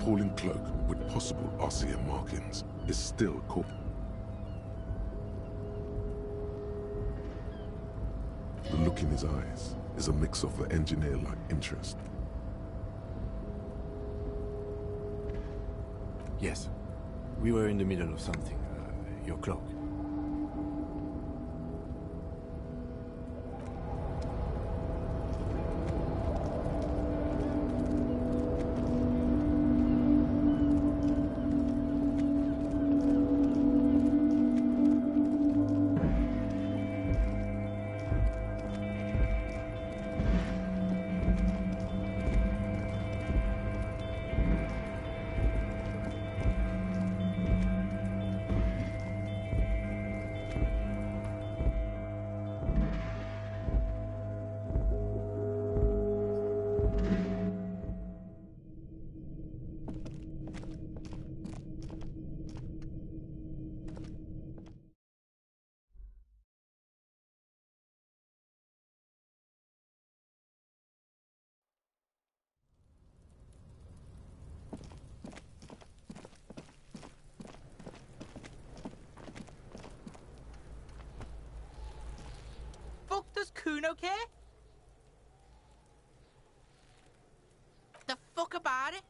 appalling cloak with possible RCM markings is still caught. The look in his eyes is a mix of the engineer-like interest. Yes. We were in the middle of something. Your cloak. Does Kuno care? The fuck about it?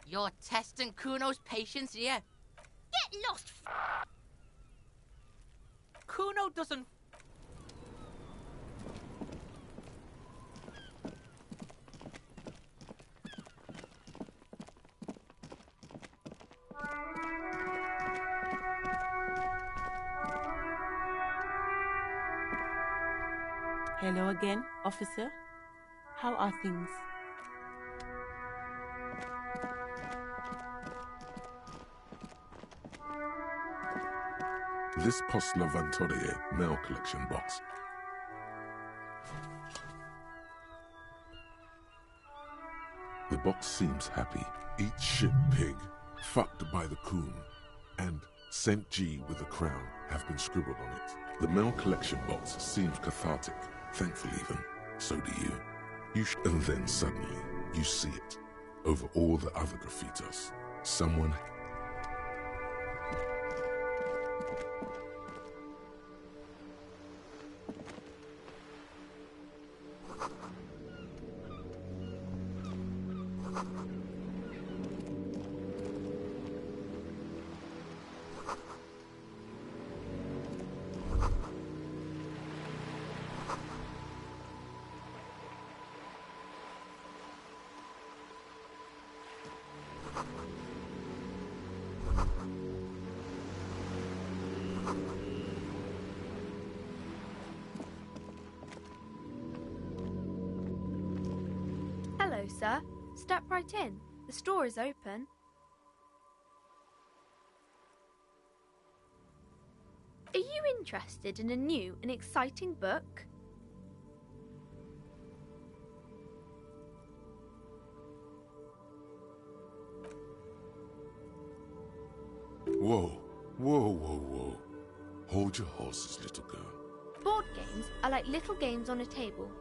You're testing Kuno's patience here. Get lost! Kuno doesn't... Hello again, officer. How are things? This Post Lavantorie mail collection box. The box seems happy. Eat shit pig, fucked by the coon, and St. G with a crown have been scribbled on it. The mail collection box seems cathartic. Thankful even. So do you. And then suddenly, you see it. Over all the other graffitos. Someone... Hello, sir. Step right in. The store is open. Are you interested in a new and exciting book? Whoa, whoa, whoa, whoa. Hold your horses, little girl. Board games are like little games on a table,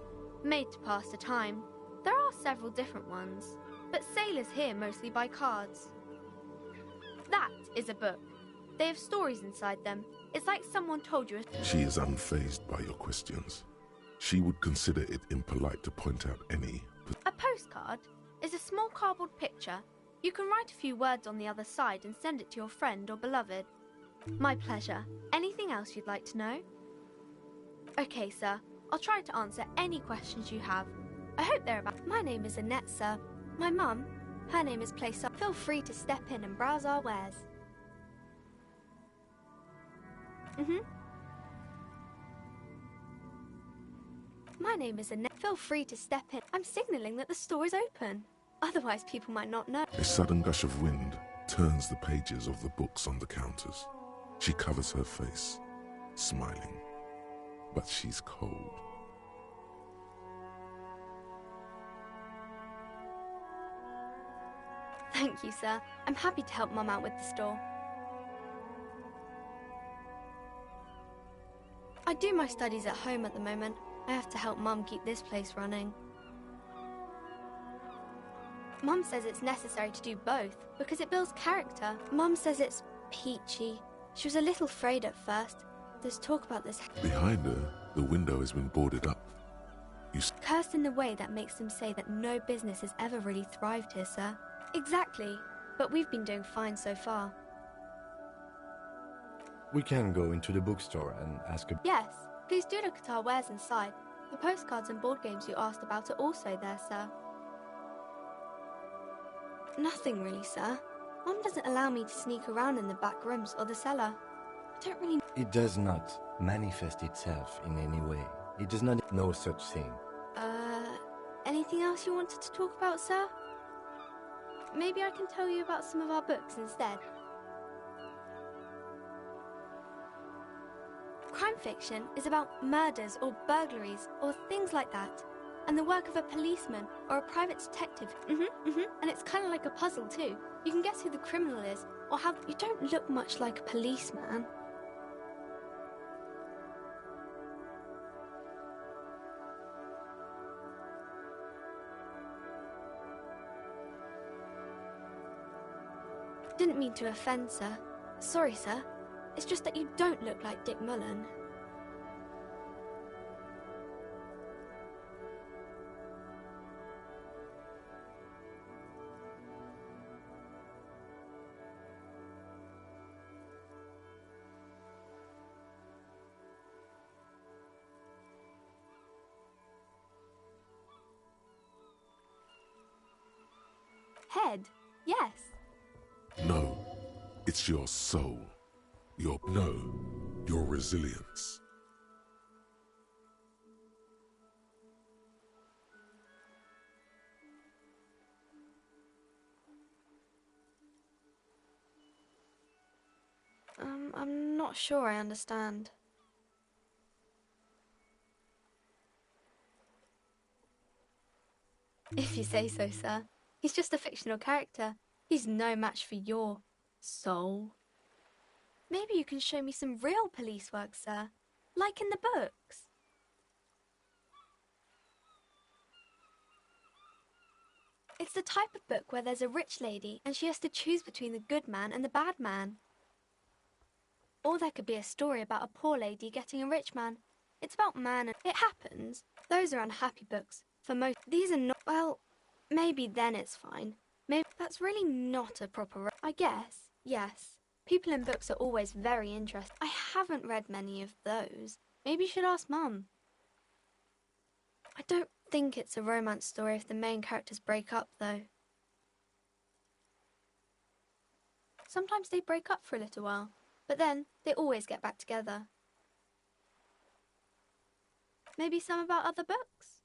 made to pass the time. There are several different ones, but sailors here mostly buy cards. That is a book. They have stories inside them. It's like someone told you a... She is unfazed by your questions. She would consider it impolite to point out any... A postcard is a small cardboard picture. You can write a few words on the other side and send it to your friend or beloved. My pleasure. Anything else you'd like to know? Okay, sir. I'll try to answer any questions you have. I hope they're about... My name is Annette, sir. My mum, her name is Place. Feel free to step in and browse our wares. My name is Annette. Feel free to step in. I'm signalling that the store is open. Otherwise, people might not know. A sudden gush of wind turns the pages of the books on the counters. She covers her face, smiling. But she's cold. Thank you, sir. I'm happy to help Mum out with the store. I do my studies at home at the moment. I have to help Mum keep this place running. Mum says it's necessary to do both because it builds character. Mum says it's peachy. She was a little afraid at first. There's talk about this Behind her, the window has been boarded up. cursed in the way that makes them say that no business has ever really thrived here, sir. Exactly. But we've been doing fine so far. We can go into the bookstore and ask a... Yes, please do look at our wares inside. The postcards and board games you asked about are also there, sir. Nothing really, sir. Mum doesn't allow me to sneak around in the back rooms or the cellar. I don't really... It does not manifest itself in any way. It does not know such thing. Anything else you wanted to talk about, sir? Maybe I can tell you about some of our books instead. Crime fiction is about murders or burglaries or things like that, and the work of a policeman or a private detective. And it's kind of like a puzzle too. You can guess who the criminal is or how... You don't look much like a policeman. Didn't mean to offend, sir. Sorry, sir. It's just that you don't look like Dick Mullen. Head, yes. No, it's your soul. Your resilience. I'm not sure I understand. If you say so, sir. He's just a fictional character. He's no match for your soul. Maybe you can show me some real police work, sir. Like in the books. It's the type of book where there's a rich lady and she has to choose between the good man and the bad man. Or there could be a story about a poor lady getting a rich man. It's about man and... It happens. Those are unhappy books. For most... These are not... Well, maybe then it's fine. Maybe that's really not a proper... I guess, yes. People in books are always very interesting. I haven't read many of those. Maybe you should ask Mum. I don't think it's a romance story if the main characters break up, though. Sometimes they break up for a little while, but then they always get back together. Maybe some about other books?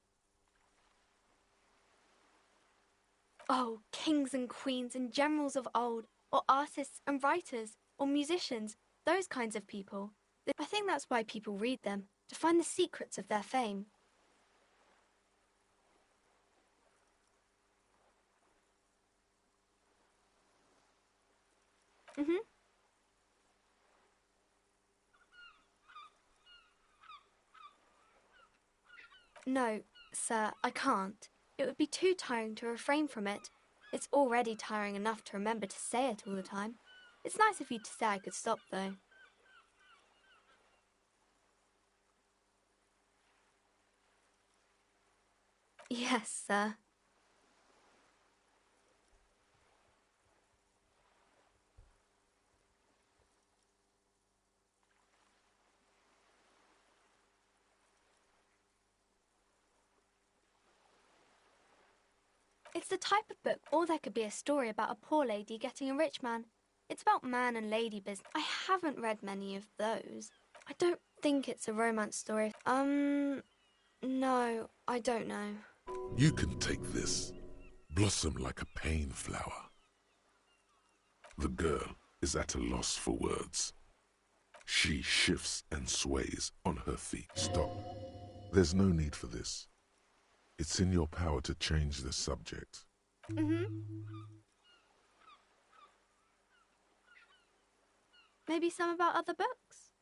Oh, kings and queens and generals of old, or artists and writers, or musicians, those kinds of people. I think that's why people read them, to find the secrets of their fame. No, sir, I can't. It would be too tiring to refrain from it. It's already tiring enough to remember to say it all the time. It's nice of you to say I could stop, though. Yes, sir. It's the type of book, or there could be a story about a poor lady getting a rich man. It's about man and lady business. I haven't read many of those. I don't think it's a romance story. No, I don't know. You can take this. Blossom like a pain flower. The girl is at a loss for words. She shifts and sways on her feet. Stop. There's no need for this. It's in your power to change the subject. Maybe some about other books?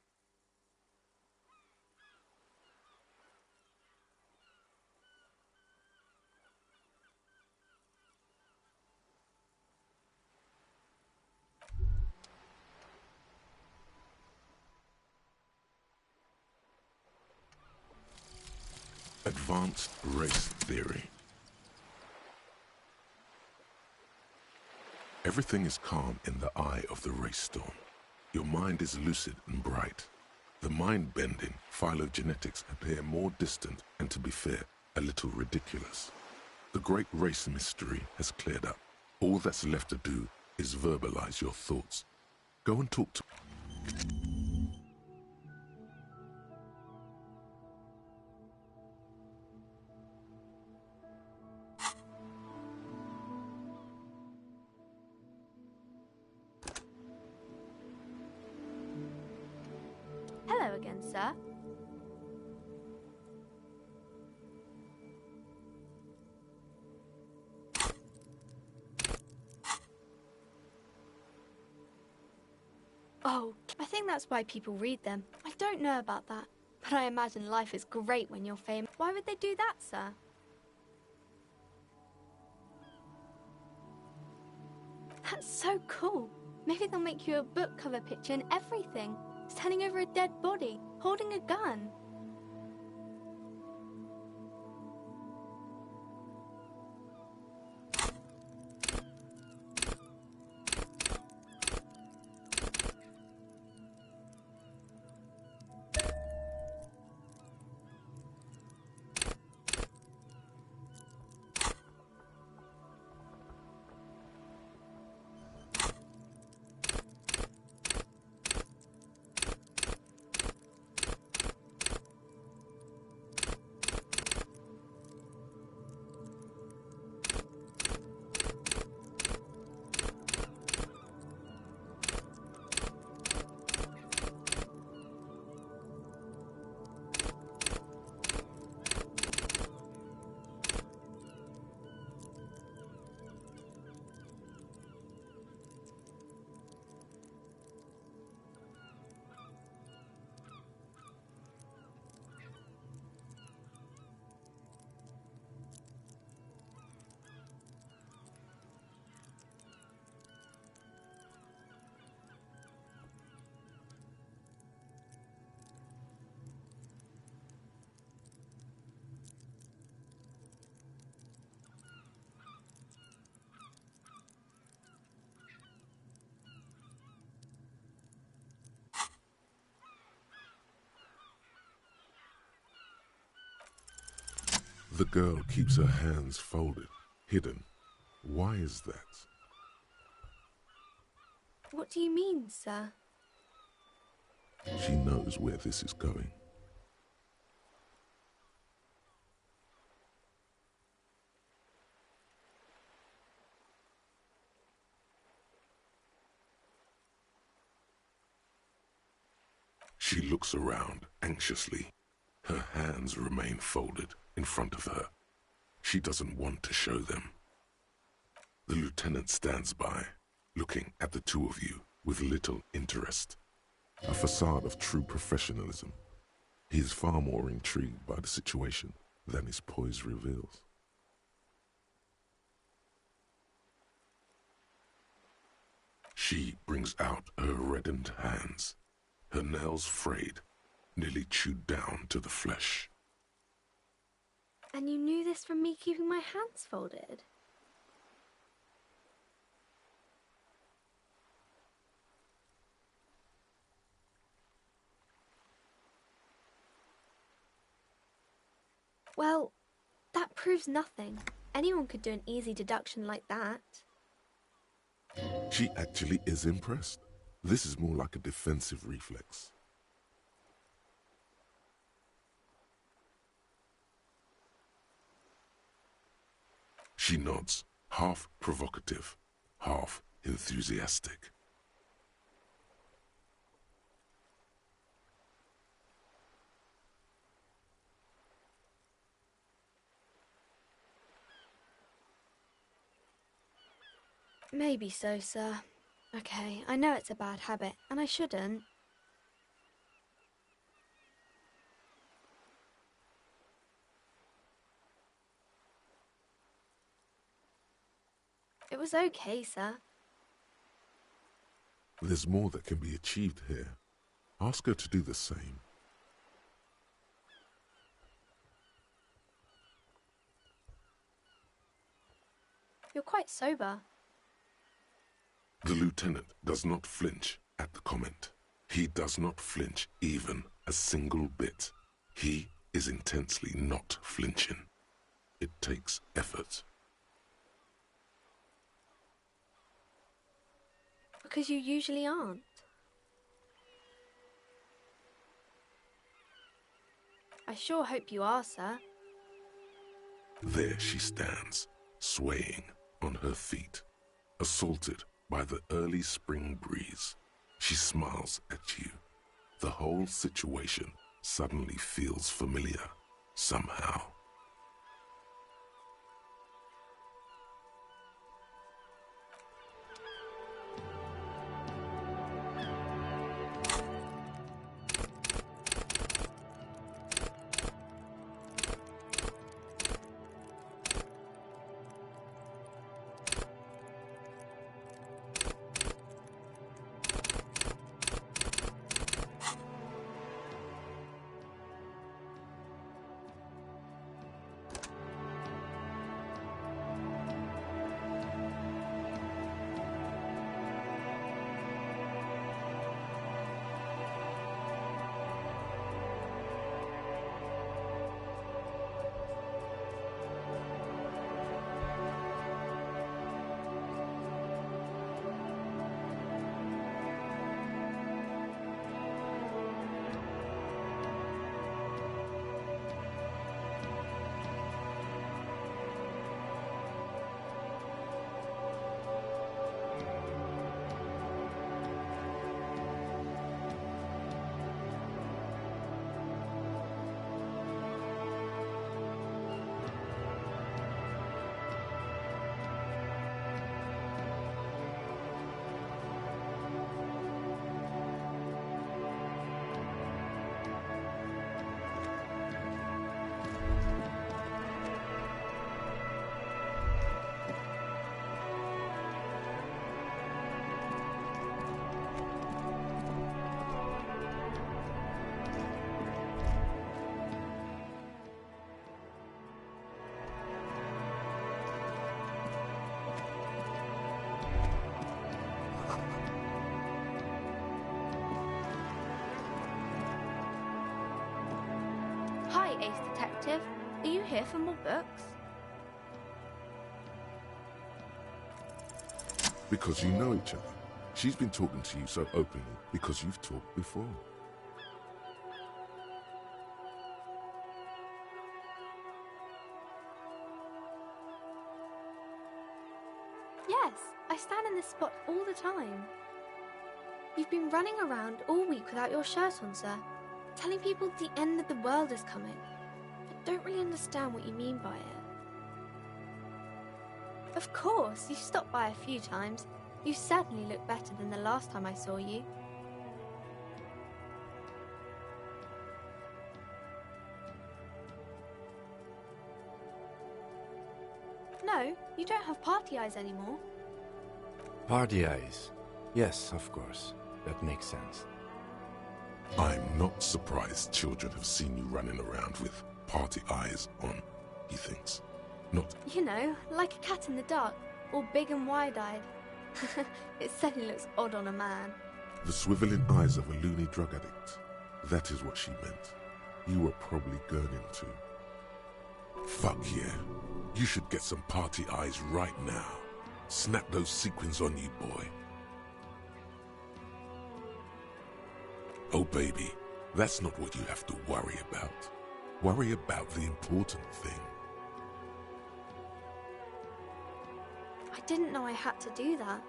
Advanced race theory. Everything is calm in the eye of the race storm. Your mind is lucid and bright. The mind-bending phylogenetics appear more distant and, to be fair, a little ridiculous. The great race mystery has cleared up. All that's left to do is verbalize your thoughts. Go and talk to... Hello again, sir. Oh, I think that's why people read them. I don't know about that, but I imagine life is great when you're famous. Why would they do that, sir? That's so cool. Maybe they'll make you a book cover picture and everything. Standing over a dead body, holding a gun. The girl keeps her hands folded, hidden. Why is that? What do you mean, sir? She knows where this is going. She looks around anxiously. Her hands remain folded in front of her. She doesn't want to show them. The lieutenant stands by, looking at the two of you with little interest. A facade of true professionalism. He is far more intrigued by the situation than his poise reveals. She brings out her reddened hands, her nails frayed, nearly chewed down to the flesh. And you knew this from me keeping my hands folded? Well, that proves nothing. Anyone could do an easy deduction like that. She actually is impressed. This is more like a defensive reflex. She nods, half provocative, half enthusiastic. Maybe so, sir. Okay, I know it's a bad habit, and I shouldn't. It was okay, sir. There's more that can be achieved here. Ask her to do the same. You're quite sober. The lieutenant does not flinch at the comment. He does not flinch even a single bit. He is intensely not flinching. It takes effort. Because you usually aren't. I sure hope you are, sir. There she stands, swaying on her feet, assaulted by the early spring breeze. She smiles at you. The whole situation suddenly feels familiar, somehow. Hi, Ace Detective. Are you here for more books? Because you know each other. She's been talking to you so openly because you've talked before. Yes, I stand in this spot all the time. You've been running around all week without your shirt on, sir, telling people the end of the world is coming, but don't really understand what you mean by it. Of course, you've stopped by a few times. You certainly look better than the last time I saw you. No, you don't have party eyes anymore. Party eyes. Yes, of course. That makes sense. I'm not surprised children have seen you running around with party eyes on, he thinks. Not... You know, like a cat in the dark, all big and wide-eyed. It certainly looks odd on a man. The swiveling eyes of a loony drug addict. That is what she meant. You were probably gurning too. Fuck yeah. You should get some party eyes right now. Snap those sequins on you, boy. Oh baby, that's not what you have to worry about. Worry about the important thing. I didn't know I had to do that.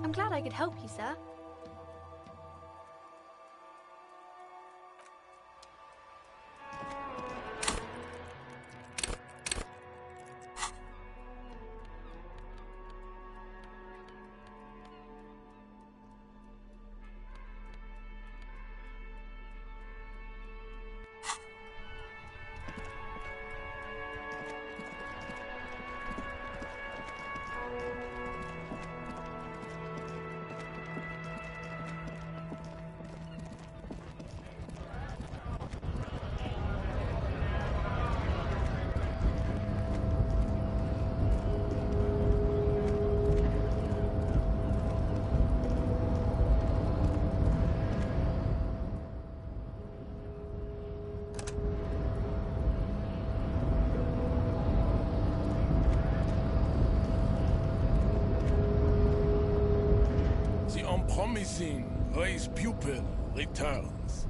I'm glad I could help you, sir. unpromising race pupil returns.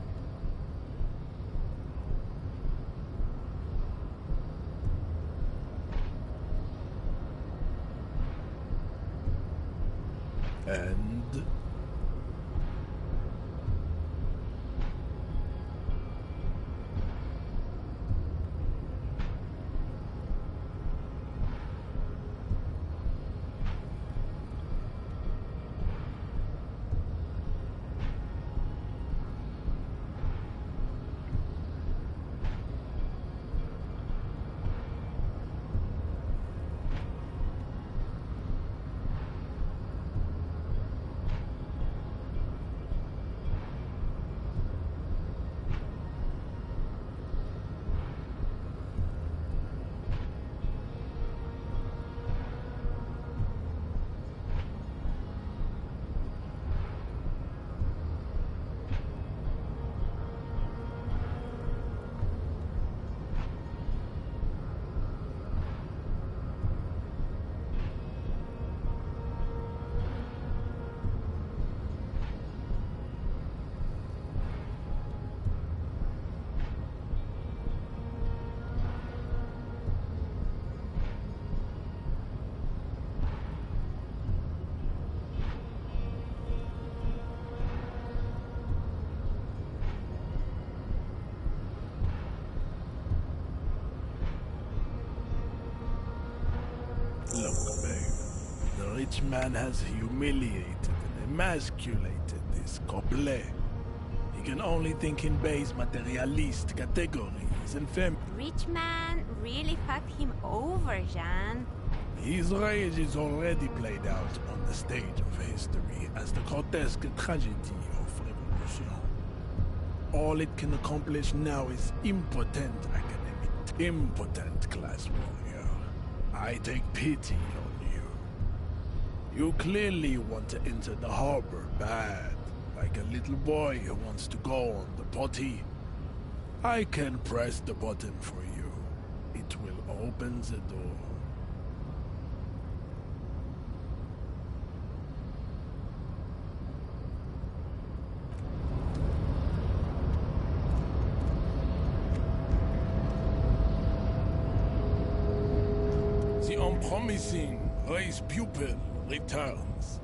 And look, babe. The rich man has humiliated and emasculated this couple. He can only think in base materialist categories and Rich man really fucked him over, Jean. His rage is already played out on the stage of history as the grotesque tragedy of revolution. All it can accomplish now is impotent academic, impotent class warrior. I take pity on you. You clearly want to enter the harbor bad, like a little boy who wants to go on the potty. I can press the button for you. It will open the door. The unpromising race pupil returns.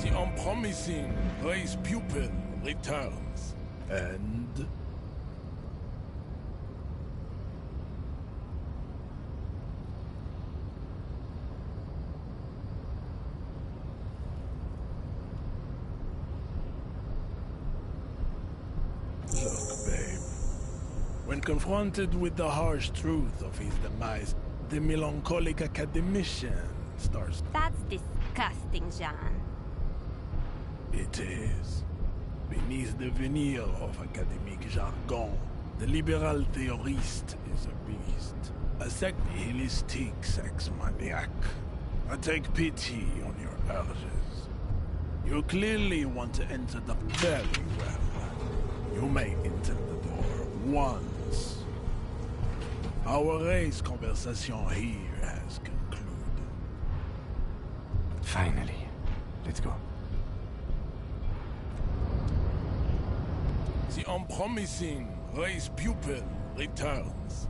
The unpromising race pupil returns. And look, babe. When confronted with the harsh truth of his demise, the melancholic academician starts. That's disgusting, Jean. It is. Beneath the veneer of academic jargon, the liberal theorist is a beast. A nihilistic sex maniac. I take pity on your urges. You clearly want to enter the very well. You may enter the door once. Our race conversation here has concluded. Finally. Let's go. The unpromising race pupil returns.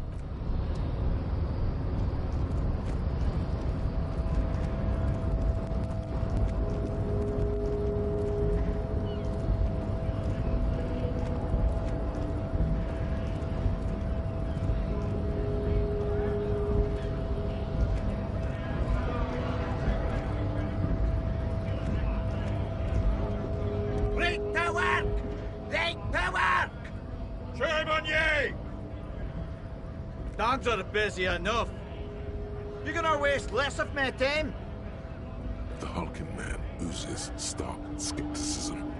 work! Late to work! Shame on ye! Dogs are busy enough. You gonna waste less of my time? The hulking man oozes stark skepticism.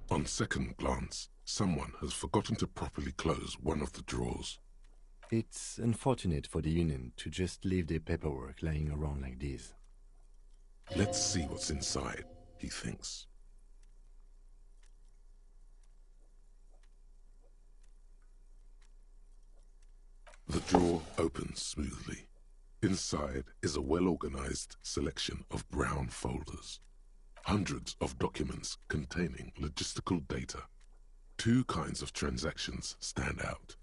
On second glance, someone has forgotten to properly close one of the drawers. It's unfortunate for the Union to just leave their paperwork lying around like this. Let's see what's inside, he thinks. The drawer opens smoothly. Inside is a well-organized selection of brown folders. Hundreds of documents containing logistical data. Two kinds of transactions stand out.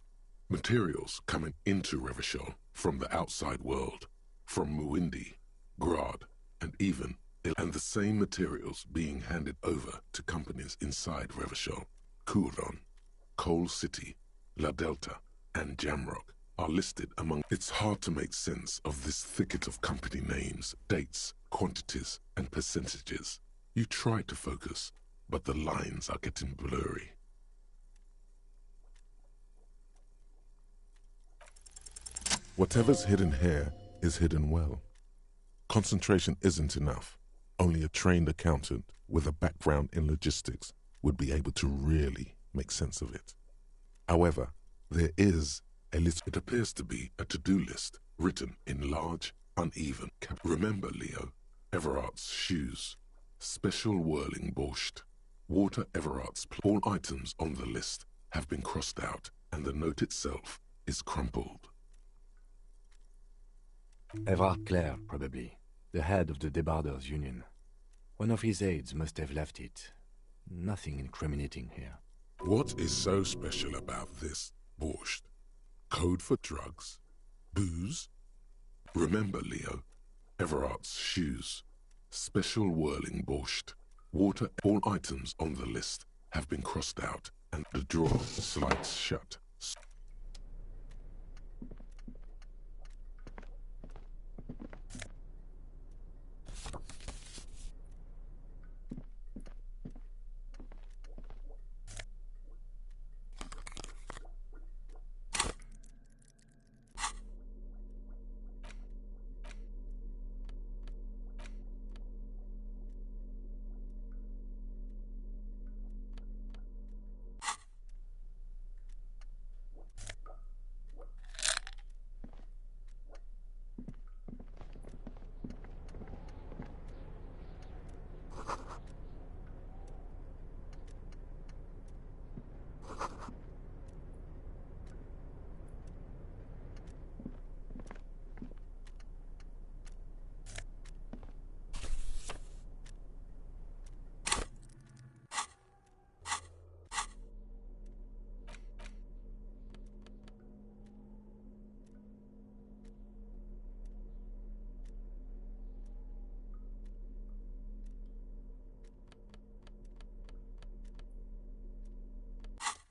Materials coming into Revachol from the outside world, from Muindi, Grad, and even and the same materials being handed over to companies inside Revachol. Kuron, Coal City, La Delta, and Jamrock are listed among. It's hard to make sense of this thicket of company names, dates, quantities, and percentages. You try to focus, but the lines are getting blurry. Whatever's hidden here is hidden well. Concentration isn't enough. Only a trained accountant with a background in logistics would be able to really make sense of it. However, there is a list. It appears to be a to-do list written in large, uneven cap. Remember, Leo, Everard's shoes. Special whirling borscht. Water Everard's. All items on the list have been crossed out, and the note itself is crumpled. Everard Clare, probably. The head of the Debarders Union. One of his aides must have left it. Nothing incriminating here. What is so special about this borscht? Code for drugs? Booze? Remember, Leo, Everard's shoes. Special whirling borscht. Water. All items on the list have been crossed out, and the drawer slides shut.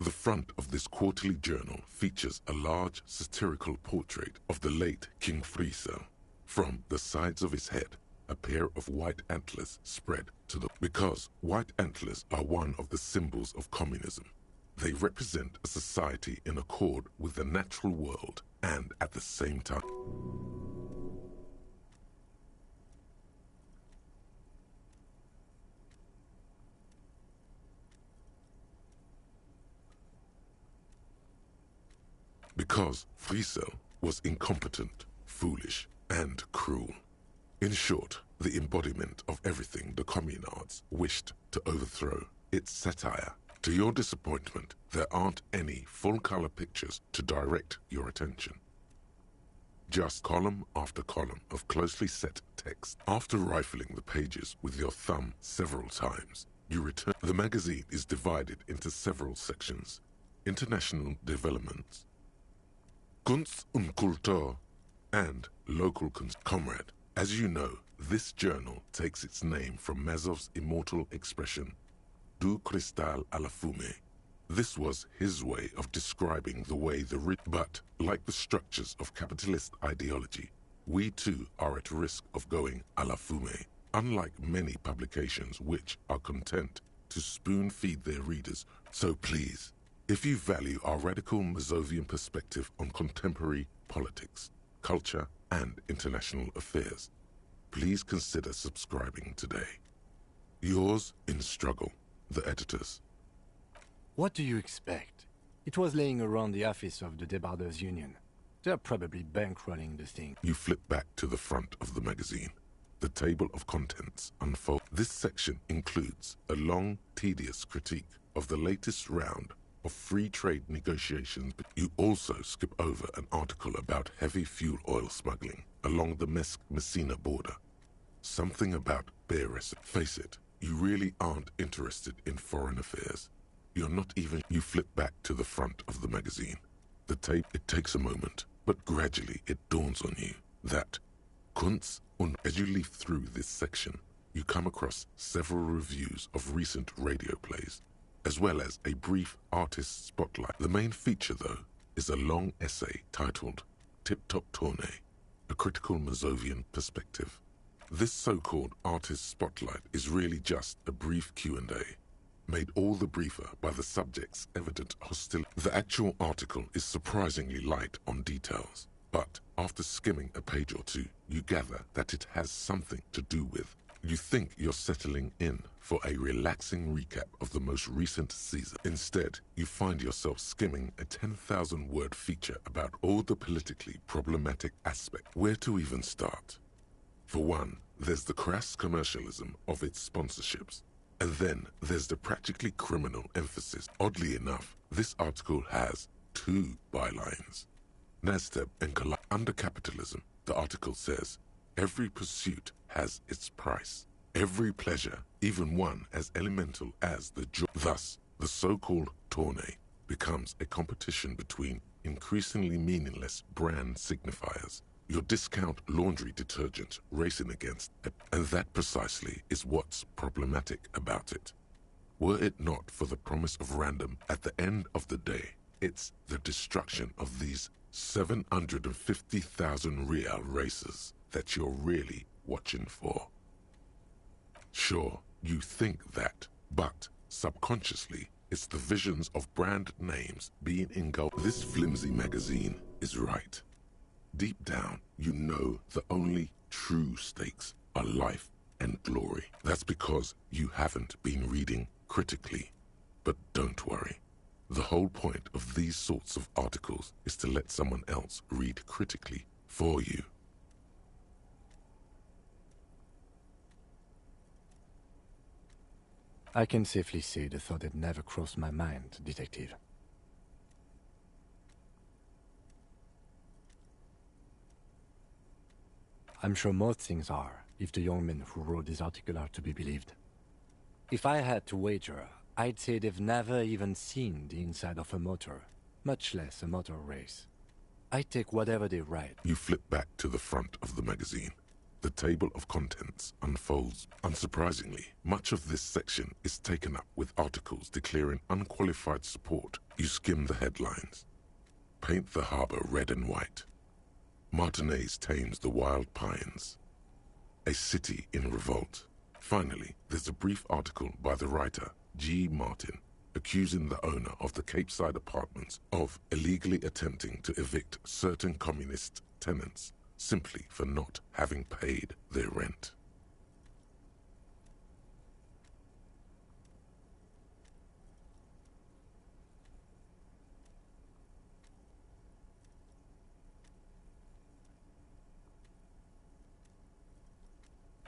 The front of this quarterly journal features a large satirical portrait of the late King Friso. From the sides of his head, a pair of white antlers spread to the... Because white antlers are one of the symbols of communism. They represent a society in accord with the natural world and at the same time. Because Friesel was incompetent, foolish, and cruel. In short, the embodiment of everything the communards wished to overthrow. It's satire. To your disappointment, there aren't any full-color pictures to direct your attention. Just column after column of closely set text. After rifling the pages with your thumb several times, you return. The magazine is divided into several sections. International developments, Kunst und Kultur, and local comrade. As you know, this journal takes its name from Mazov's immortal expression, Du cristal à la fumée. This was his way of describing the way the rich... But, like the structures of capitalist ideology, we too are at risk of going à la fumée. Unlike many publications which are content to spoon-feed their readers. So please, if you value our radical Mazovian perspective on contemporary politics, culture, and international affairs, please consider subscribing today. Yours in struggle, the editors. What do you expect? It was laying around the office of the Debarders Union. They're probably bankrolling the thing. You flip back to the front of the magazine. The table of contents unfolds. This section includes a long, tedious critique of the latest round of free trade negotiations. But you also skip over an article about heavy fuel oil smuggling along the Messina border. Something about bear recipe. Face it, you really aren't interested in foreign affairs. You're not even... You flip back to the front of the magazine. The tape, it takes a moment, but gradually it dawns on you that Kunst und... As you leaf through this section, you come across several reviews of recent radio plays, as well as a brief artist spotlight. The main feature, though, is a long essay titled Tip Top Tournée, a critical Mazovian perspective. This so-called artist spotlight is really just a brief Q&A, made all the briefer by the subject's evident hostility. The actual article is surprisingly light on details, but after skimming a page or two, you gather that it has something to do with. You think you're settling in for a relaxing recap of the most recent season. Instead, you find yourself skimming a 10,000-word feature about all the politically problematic aspects. Where to even start? For one, there's the crass commercialism of its sponsorships. And then there's the practically criminal emphasis. Oddly enough, this article has two bylines. Nasdaq and under capitalism, the article says, every pursuit has its price. Every pleasure, even one as elemental as the joy. Thus, the so-called tournée becomes a competition between increasingly meaningless brand signifiers. Your discount laundry detergent racing against it. And that precisely is what's problematic about it. Were it not for the promise of random at the end of the day, it's the destruction of these 750,000 real races that you're really watching for. Sure, you think that, but subconsciously, it's the visions of brand names being engulfed. This flimsy magazine is right. Deep down, you know the only true stakes are life and glory. That's because you haven't been reading critically. But don't worry. The whole point of these sorts of articles is to let someone else read critically for you. I can safely say the thought had never crossed my mind, Detective. I'm sure most things are, if the young men who wrote this article are to be believed. If I had to wager, I'd say they've never even seen the inside of a motor, much less a motor race. I take whatever they write. You flip back to the front of the magazine. The table of contents unfolds. Unsurprisingly, much of this section is taken up with articles declaring unqualified support. You skim the headlines. Paint the harbor red and white. Martinez tames the wild pines. a city in revolt. Finally, there's a brief article by the writer, G. Martin, accusing the owner of the Capeside Apartments of illegally attempting to evict certain communist tenants simply for not having paid their rent.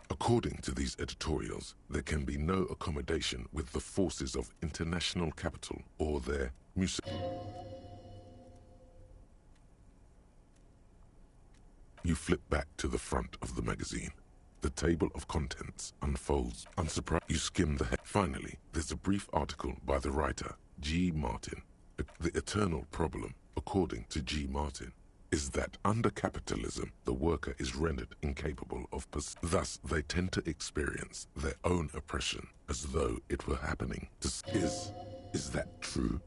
According to these editorials, there can be no accommodation with the forces of international capital or their music. You flip back to the front of the magazine. The table of contents unfolds. Unsurprised, you skim the head. Finally, there's a brief article by the writer, G. Martin. The eternal problem, according to G. Martin, is that under capitalism, the worker is rendered incapable of thus they tend to experience their own oppression as though it were happening to is that true?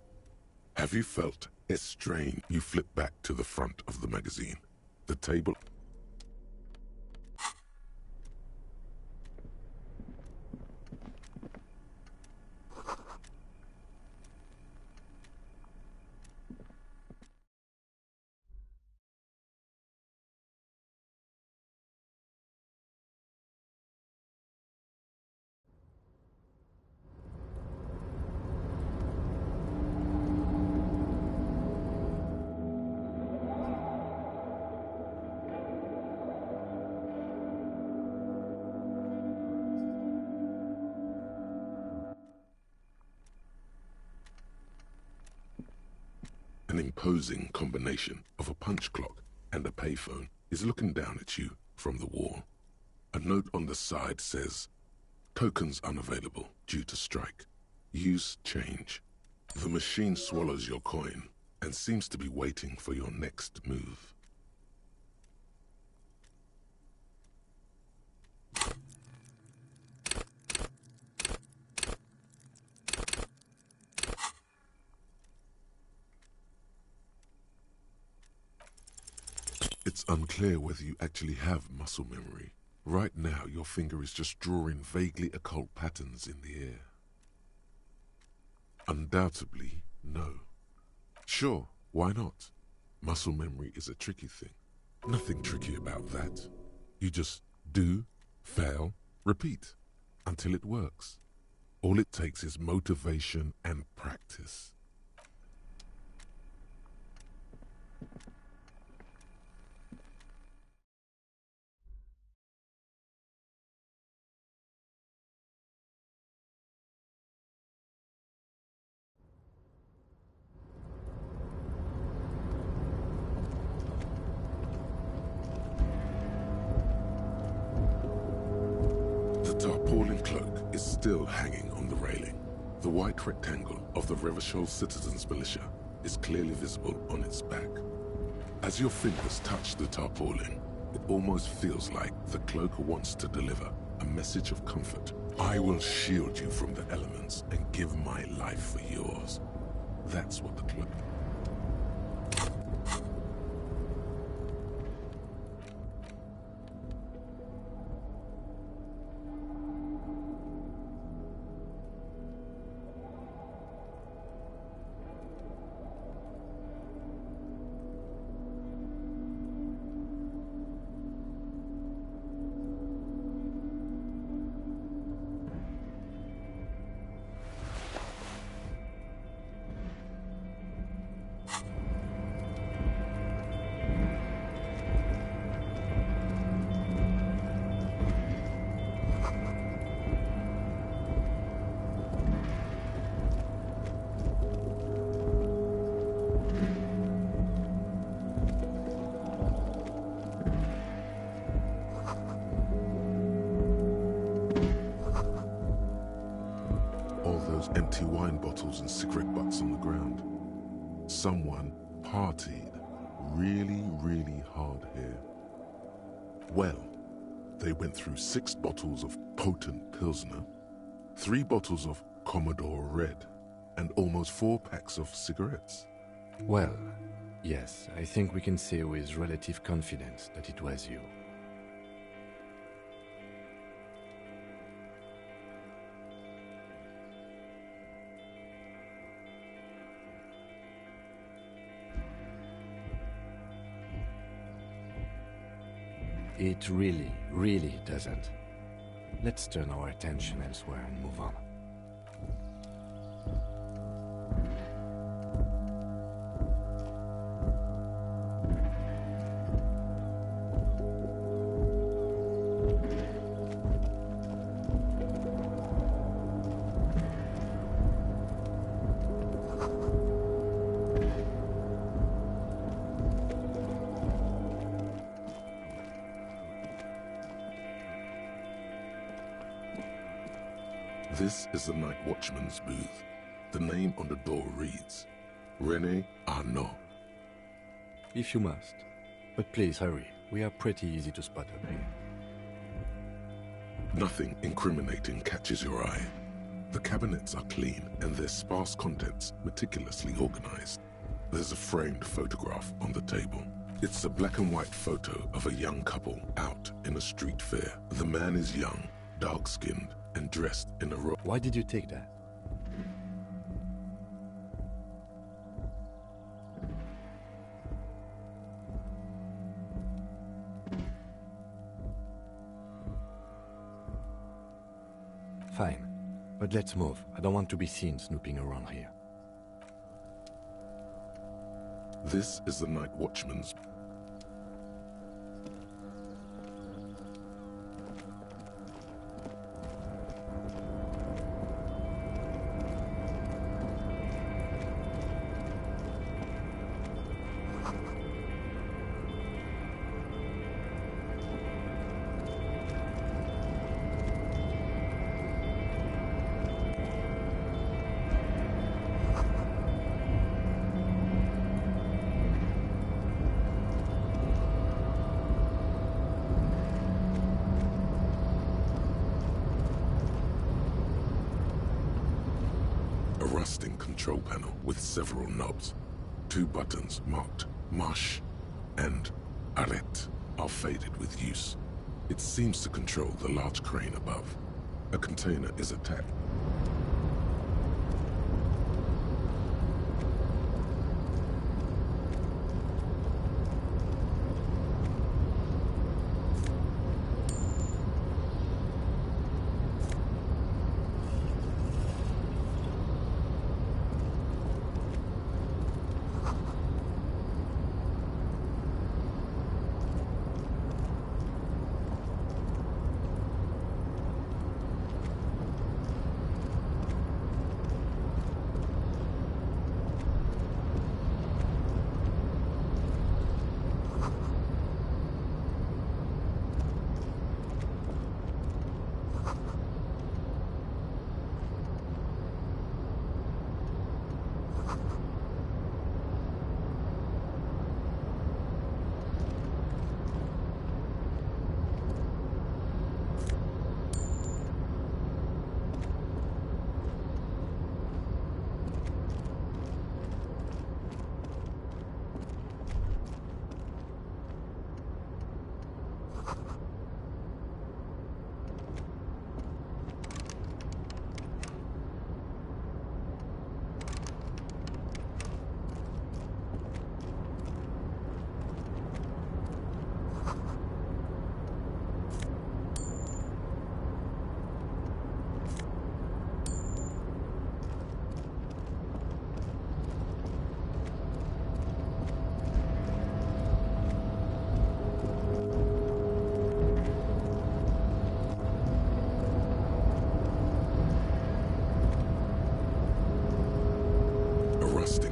Have you felt estranged? You flip back to the front of the magazine. The table. An imposing combination of a punch clock and a payphone is looking down at you from the wall. A note on the side says, "Tokens unavailable due to strike. Use change." The machine swallows your coin and seems to be waiting for your next move. It's unclear whether you actually have muscle memory. Right now, your finger is just drawing vaguely occult patterns in the air. Undoubtedly, no. Sure, why not? Muscle memory is a tricky thing. Nothing tricky about that. You just do, fail, repeat, until it works. All it takes is motivation and practice. The tarpaulin cloak is still hanging on the railing. The white rectangle of the Revachol Citizens Militia is clearly visible on its back. As your fingers touch the tarpaulin, it almost feels like the cloak wants to deliver a message of comfort. I will shield you from the elements and give my life for yours. That's what the cloak... Empty wine bottles and cigarette butts on the ground. Someone partied really hard here. Well, they went through 6 bottles of potent Pilsner, 3 bottles of Commodore Red, and almost 4 packs of cigarettes. Well, yes, I think we can say with relative confidence that it was you. It really, really doesn't. Let's turn our attention elsewhere and move on. This is the night watchman's booth. The name on the door reads, René Arnaud. If you must. But please hurry. We are pretty easy to spot up here. Nothing incriminating catches your eye. The cabinets are clean and their sparse contents meticulously organized. There's a framed photograph on the table. It's a black and white photo of a young couple out in a street fair. The man is young, dark-skinned, and dressed in a robe. Why did you take that? Fine, but let's move. I don't want to be seen snooping around here. This is the night watchman's. A rusting control panel with several knobs. 2 buttons marked Marche and Arrête are faded with use. It seems to control the large crane above. A container is attached.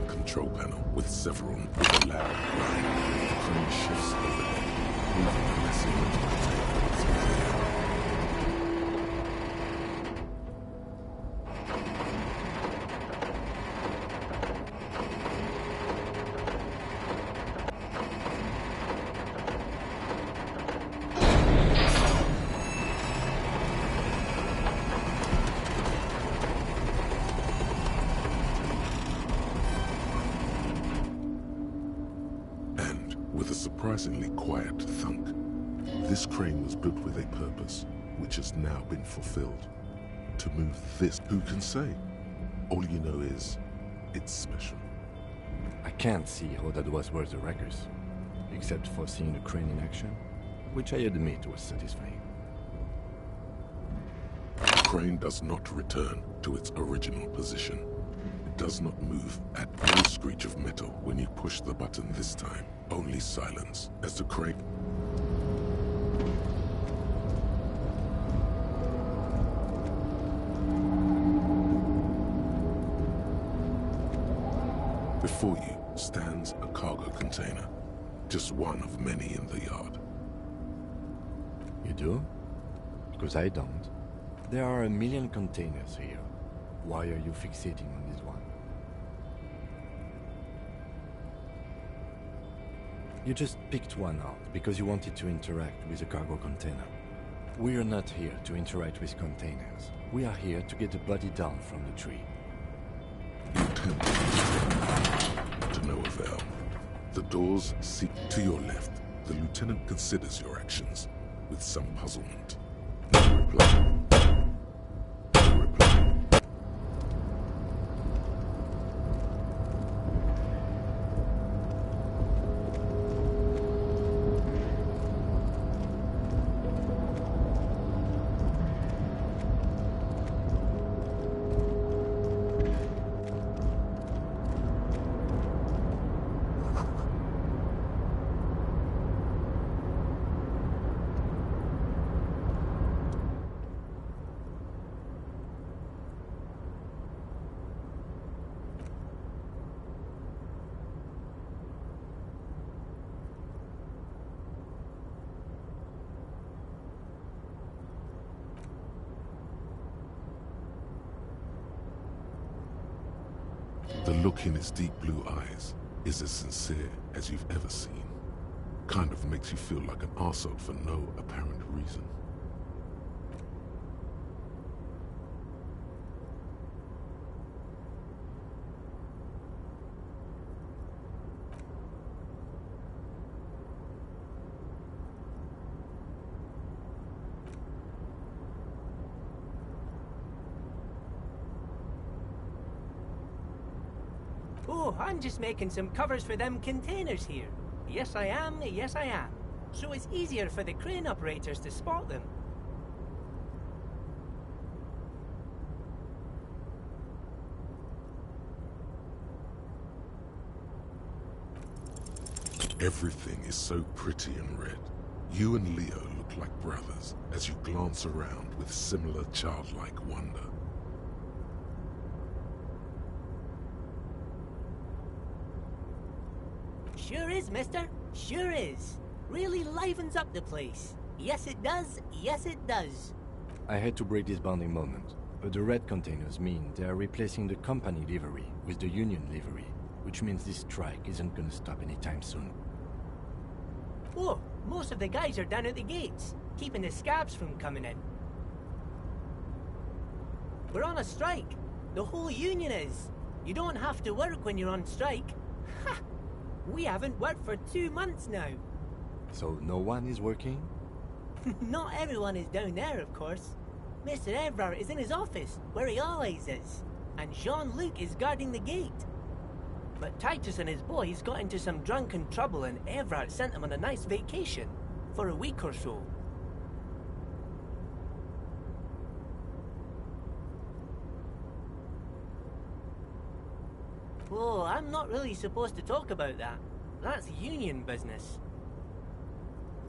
Control panel with several with a loud whine. The crane shifts overhead, moving the message into the table. With a surprisingly quiet thunk, this crane was built with a purpose, which has now been fulfilled. To move this, who can say? All you know is, it's special. I can't see how that was worth the wreckers, except for seeing the crane in action. which I admit was satisfying. The crane does not return to its original position. It does not move at no screech of metal when you push the button this time. Only silence as the crane... Before you stands a cargo container, just one of many in the yard. You do? Because I don't. There are a million containers here. Why are you fixating on this one? You just picked one out because you wanted to interact with a cargo container. We're not here to interact with containers. We are here to get the body down from the tree. You attempt to no avail. The doors seek to your left. The lieutenant considers your actions with some puzzlement. No reply. No reply. The look in his deep blue eyes is as sincere as you've ever seen. Kind of makes you feel like an arsehole for no apparent reason. Oh, I'm just making some covers for them containers here. Yes, I am. Yes, I am. So it's easier for the crane operators to spot them. Everything is so pretty and red. You and Leo look like brothers as you glance around with similar childlike wonder. Sure is, mister. Sure is. Really livens up the place. Yes, it does. Yes, it does. I had to break this bonding moment, but the red containers mean they are replacing the company livery with the union livery, which means this strike isn't gonna stop anytime soon. Oh, most of the guys are down at the gates, keeping the scabs from coming in. We're on a strike. The whole union is. You don't have to work when you're on strike. Ha! We haven't worked for 2 months now. So no one is working? Not everyone is down there, of course. Mr. Evrard is in his office, where he always is. And Jean-Luc is guarding the gate. But Titus and his boys got into some drunken trouble and Evrard sent them on a nice vacation. For a week or so. Oh, I'm not really supposed to talk about that. That's union business.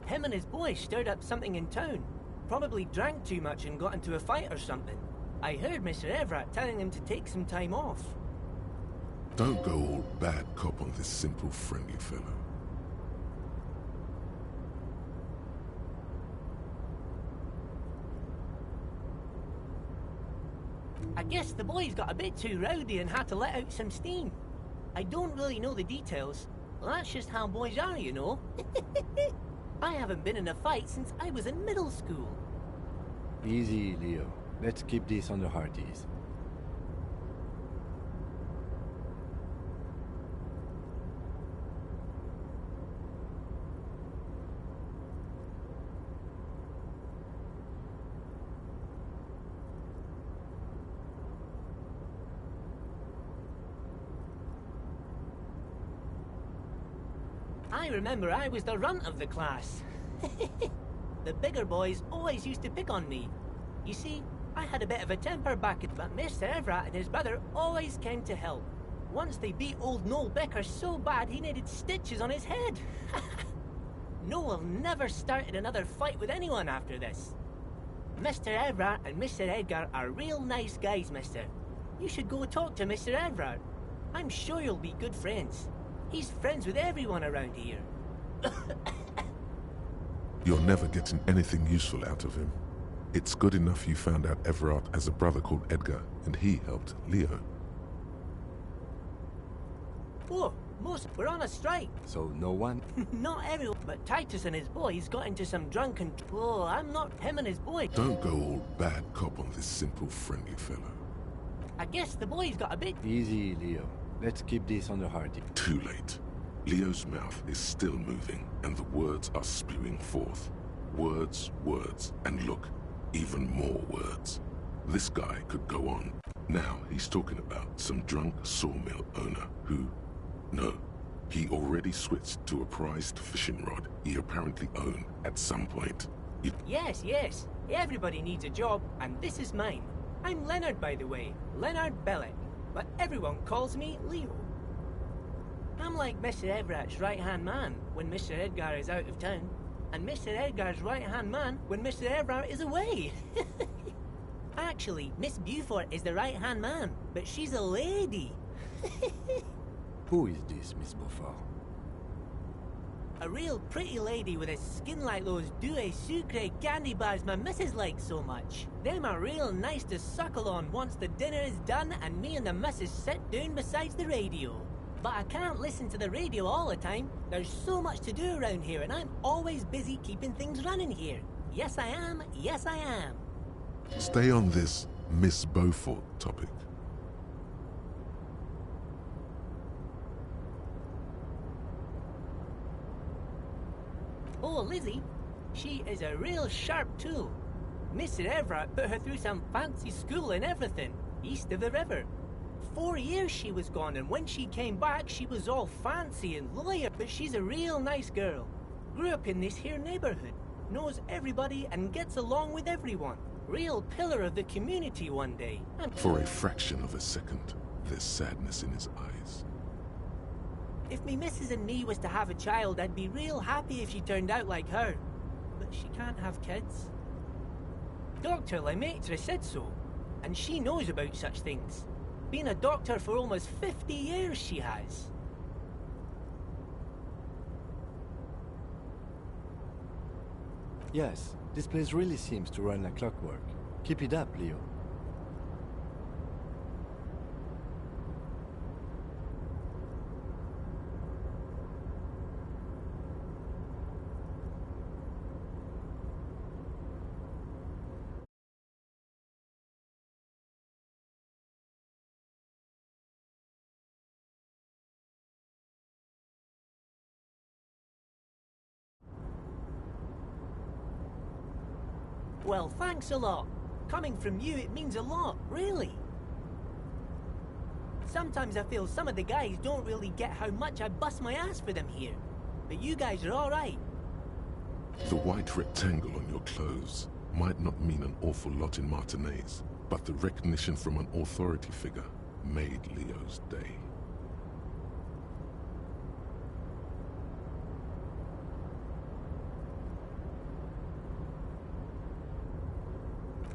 Him and his boys stirred up something in town. Probably drank too much and got into a fight or something. I heard Mr. Everett telling him to take some time off. Don't go all bad cop on this simple, friendly fellow. I guess the boys got a bit too rowdy and had to let out some steam. I don't really know the details. Well, that's just how boys are, you know. I haven't been in a fight since I was in middle school. Easy, Leo. Let's keep this on the hearties. I remember I was the runt of the class. The bigger boys always used to pick on me. You see, I had a bit of a temper back at, but Mr. Everett and his brother always came to help. Once they beat old Noel Becker so bad he needed stitches on his head. Noel never started another fight with anyone after this. Mr. Everett and Mr. Edgar are real nice guys, mister. You should go talk to Mr. Everett. I'm sure you'll be good friends. He's friends with everyone around here. You're never getting anything useful out of him. It's good enough you found out Everard has a brother called Edgar, and he helped Leo. Oh, most were on a strike. So no one? Not everyone, but Titus and his boys got into some drunken... Oh, I'm not him and his boys. Don't go all bad cop on this simple, friendly fellow. I guess the boys got a bit... Easy, Leo. Let's keep this on the hardy. Too late. Leo's mouth is still moving, and the words are spewing forth. Words, words, and look, even more words. This guy could go on. Now he's talking about some drunk sawmill owner who... No, he already switched to a prized fishing rod he apparently owned at some point. Yes, yes. Everybody needs a job, and this is mine. I'm Leonard, by the way. Leonard Bellick. But everyone calls me Leo. I'm like Mr. Everett's right-hand man when Mr. Edgar is out of town, and Mr. Edgar's right-hand man when Mr. Everett is away. Actually, Miss Beaufort is the right-hand man, but she's a lady. Who is this, Miss Beaufort? A real pretty lady with a skin like those douce sucre candy bars my missus likes so much. Them are real nice to suckle on once the dinner is done and me and the missus sit down beside the radio. But I can't listen to the radio all the time. There's so much to do around here and I'm always busy keeping things running here. Yes I am, yes I am. Stay on this Miss Beaufort topic. Oh, Lizzie, she is a real sharp tool. Mr. Everett put her through some fancy school and everything, east of the river. 4 years she was gone, and when she came back, she was all fancy and lawyer, but she's a real nice girl. Grew up in this here neighborhood, knows everybody and gets along with everyone. Real pillar of the community one day. For a fraction of a second, there's sadness in his eyes. If me missus and me was to have a child, I'd be real happy if she turned out like her. But she can't have kids. Dr. Lemaitre said so, and she knows about such things. Been a doctor for almost 50 years, she has. Yes, this place really seems to run like clockwork. Keep it up, Leo. Well, thanks a lot. Coming from you, it means a lot, really. Sometimes I feel some of the guys don't really get how much I bust my ass for them here. But you guys are alright. The white rectangle on your clothes might not mean an awful lot in Martinez, but the recognition from an authority figure made Leo's day.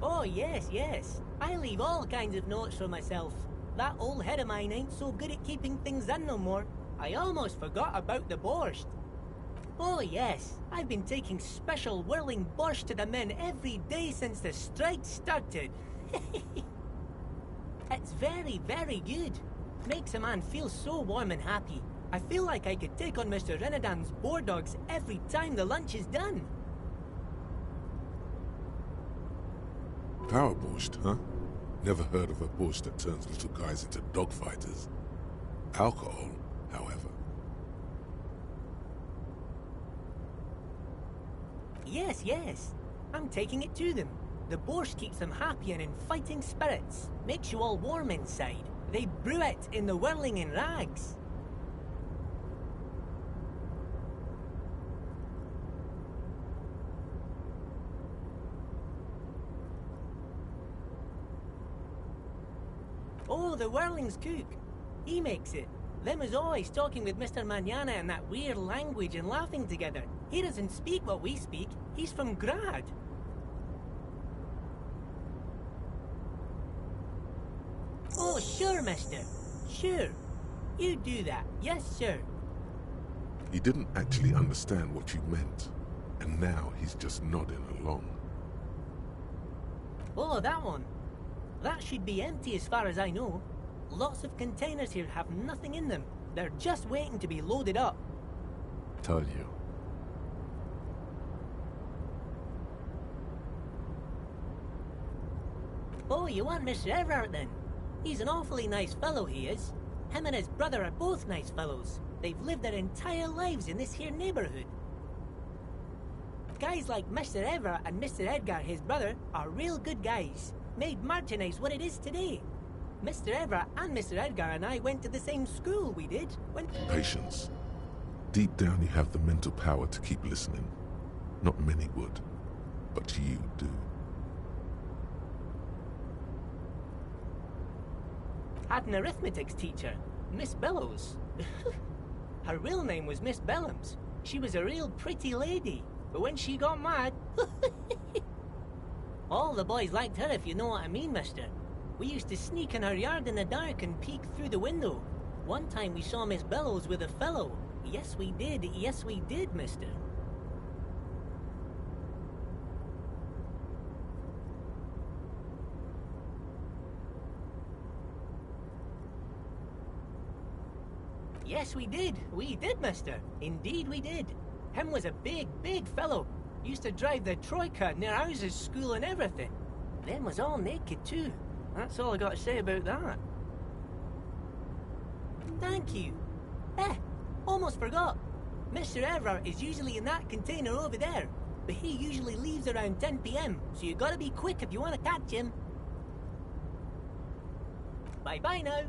Oh, yes, yes. I leave all kinds of notes for myself. That old head of mine ain't so good at keeping things in no more. I almost forgot about the borscht. Oh, yes. I've been taking special whirling borscht to the men every day since the strike started. It's very, very good. Makes a man feel so warm and happy. I feel like I could take on Mr. Renadan's boar dogs every time the lunch is done. Power borscht, huh? Never heard of a borscht that turns little guys into dogfighters. Alcohol, however. Yes, yes. I'm taking it to them. The borscht keeps them happy and in fighting spirits. Makes you all warm inside. They brew it in the whirling in rags. whirling's cook. He makes it. Them is always talking with Mr. Manana in that weird language and laughing together. He doesn't speak what we speak. He's from Grad. Oh, sure, mister. Sure. You do that. Yes, sir. He didn't actually understand what you meant, and now he's just nodding along. Oh, that one. That should be empty as far as I know. Lots of containers here have nothing in them. They're just waiting to be loaded up. Told you. Oh, you want Mr. Everard then? He's an awfully nice fellow, he is. Him and his brother are both nice fellows. They've lived their entire lives in this here neighborhood. Guys like Mr. Everard and Mr. Edgar, his brother, are real good guys. Made Martinez what it is today. Mr. Everard and Mr. Edgar and I went to the same school, we did. Patience. Deep down you have the mental power to keep listening. Not many would, but you do. Had an arithmetics teacher, Miss Bellows. Her real name was Miss Bellams. She was a real pretty lady, but when she got mad... All the boys liked her, if you know what I mean, mister. We used to sneak in her yard in the dark and peek through the window. One time we saw Miss Bellows with a fellow. Yes, we did, mister. Yes, we did, mister. Indeed we did. Him was a big fellow. Used to drive the Troika near houses, school and everything. Them was all naked too. That's all I got to say about that. Thank you. Almost forgot. Mr. Everard is usually in that container over there, but he usually leaves around 10 PM, so you gotta be quick if you want to catch him. Bye-bye now.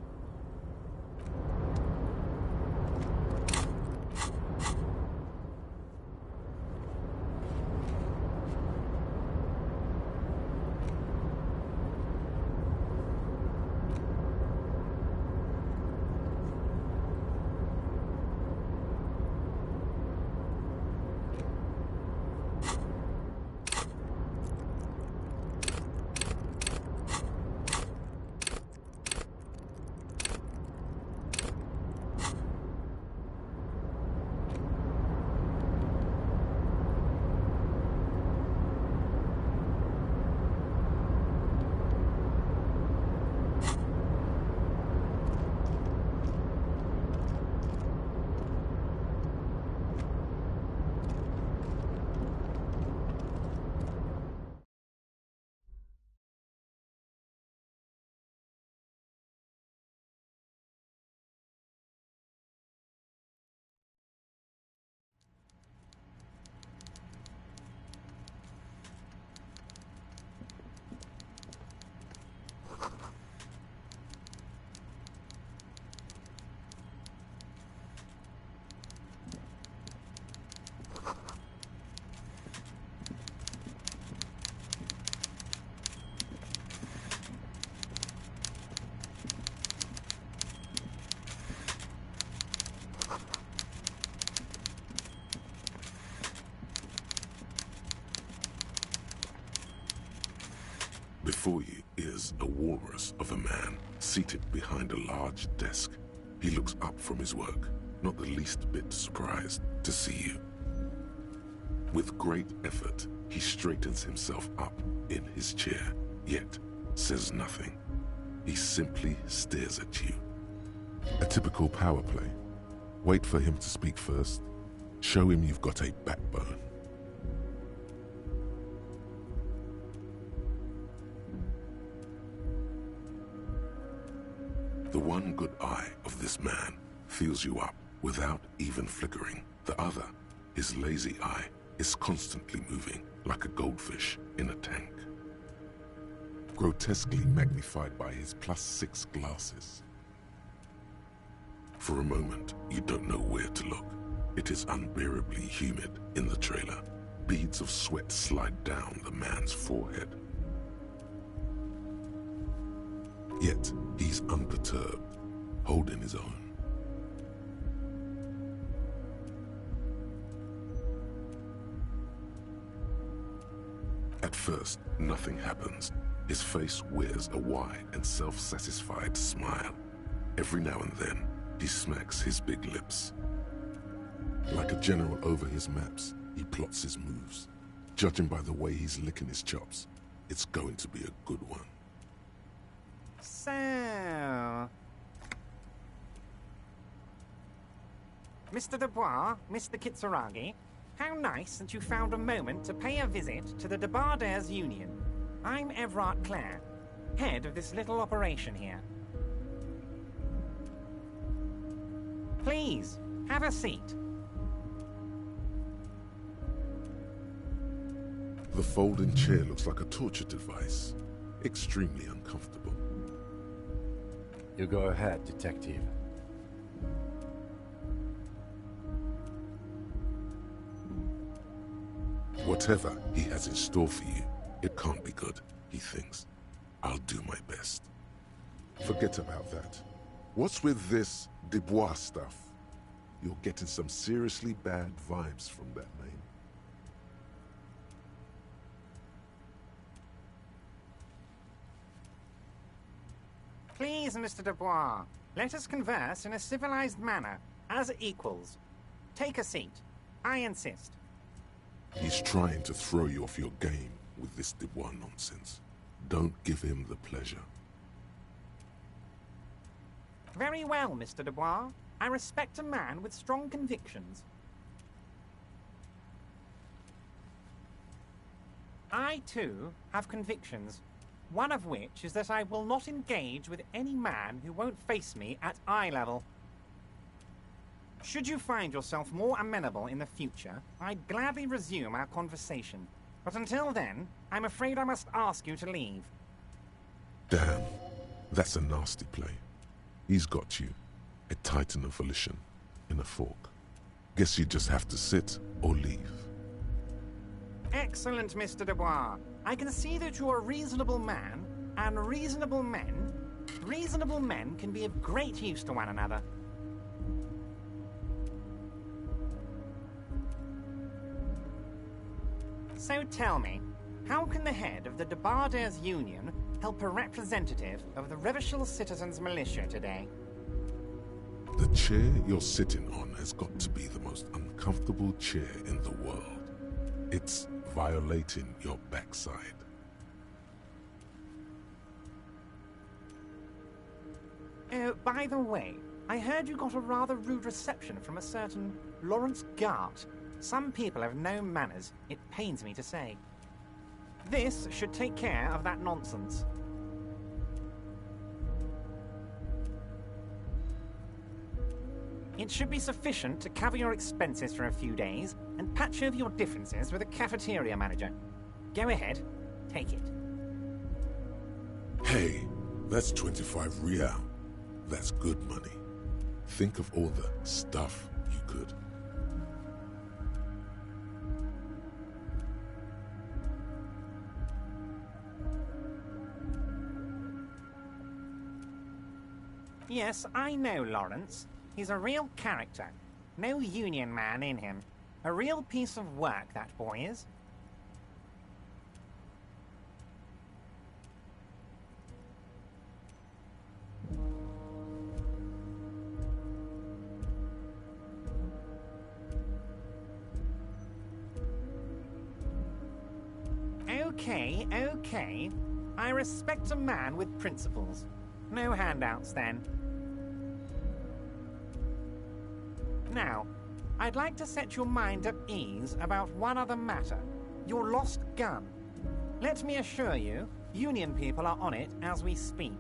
Before you is a walrus of a man seated behind a large desk. He looks up from his work, not the least bit surprised to see you. With great effort, he straightens himself up in his chair, yet says nothing. He simply stares at you. A typical power play. Wait for him to speak first. Show him you've got a backbone. The one good eye of this man fills you up without even flickering. The other, his lazy eye, is constantly moving like a goldfish in a tank. Grotesquely magnified by his +6 glasses. For a moment, you don't know where to look. It is unbearably humid in the trailer. Beads of sweat slide down the man's forehead. Yet he's unperturbed, holding his own. At first, nothing happens. His face wears a wide and self-satisfied smile. Every now and then, he smacks his big lips. Like a general over his maps, he plots his moves. Judging by the way he's licking his chops, it's going to be a good one. So... Mr. Dubois, Mr. Kitsuragi, how nice that you found a moment to pay a visit to the Debardairs Union. I'm Everard Clare, head of this little operation here. Please, have a seat. The folding chair looks like a torture device. Extremely uncomfortable. You go ahead, detective. Whatever he has in store for you, it can't be good, he thinks. I'll do my best. Forget about that. What's with this Dubois stuff? You're getting some seriously bad vibes from that name. Please, Mr. Dubois, let us converse in a civilized manner, as equals. Take a seat. I insist. He's trying to throw you off your game with this Dubois nonsense. Don't give him the pleasure. Very well, Mr. Dubois. I respect a man with strong convictions. I, too, have convictions. One of which is that I will not engage with any man who won't face me at eye level. Should you find yourself more amenable in the future, I'd gladly resume our conversation. But until then, I'm afraid I must ask you to leave. Damn, that's a nasty play. He's got you, a titan of volition, in a fork. Guess you just have to sit or leave. Excellent, Mr. Dubois. I can see that you're a reasonable man, and reasonable men can be of great use to one another. So tell me, how can the head of the Debardairs Union help a representative of the Revachol Citizens Militia today? The chair you're sitting on has got to be the most uncomfortable chair in the world. It's violating your backside. Oh, by the way, I heard you got a rather rude reception from a certain Lawrence Gart. Some people have no manners, it pains me to say. This should take care of that nonsense. It should be sufficient to cover your expenses for a few days and patch over your differences with the cafeteria manager. Go ahead, take it. Hey, that's 25 real. That's good money. Think of all the stuff you could. Yes, I know Lawrence. He's a real character. No union man in him. A real piece of work, that boy is. Okay. I respect a man with principles. No handouts, then. Now, I'd like to set your mind at ease about one other matter. Your lost gun. Let me assure you, Union people are on it as we speak.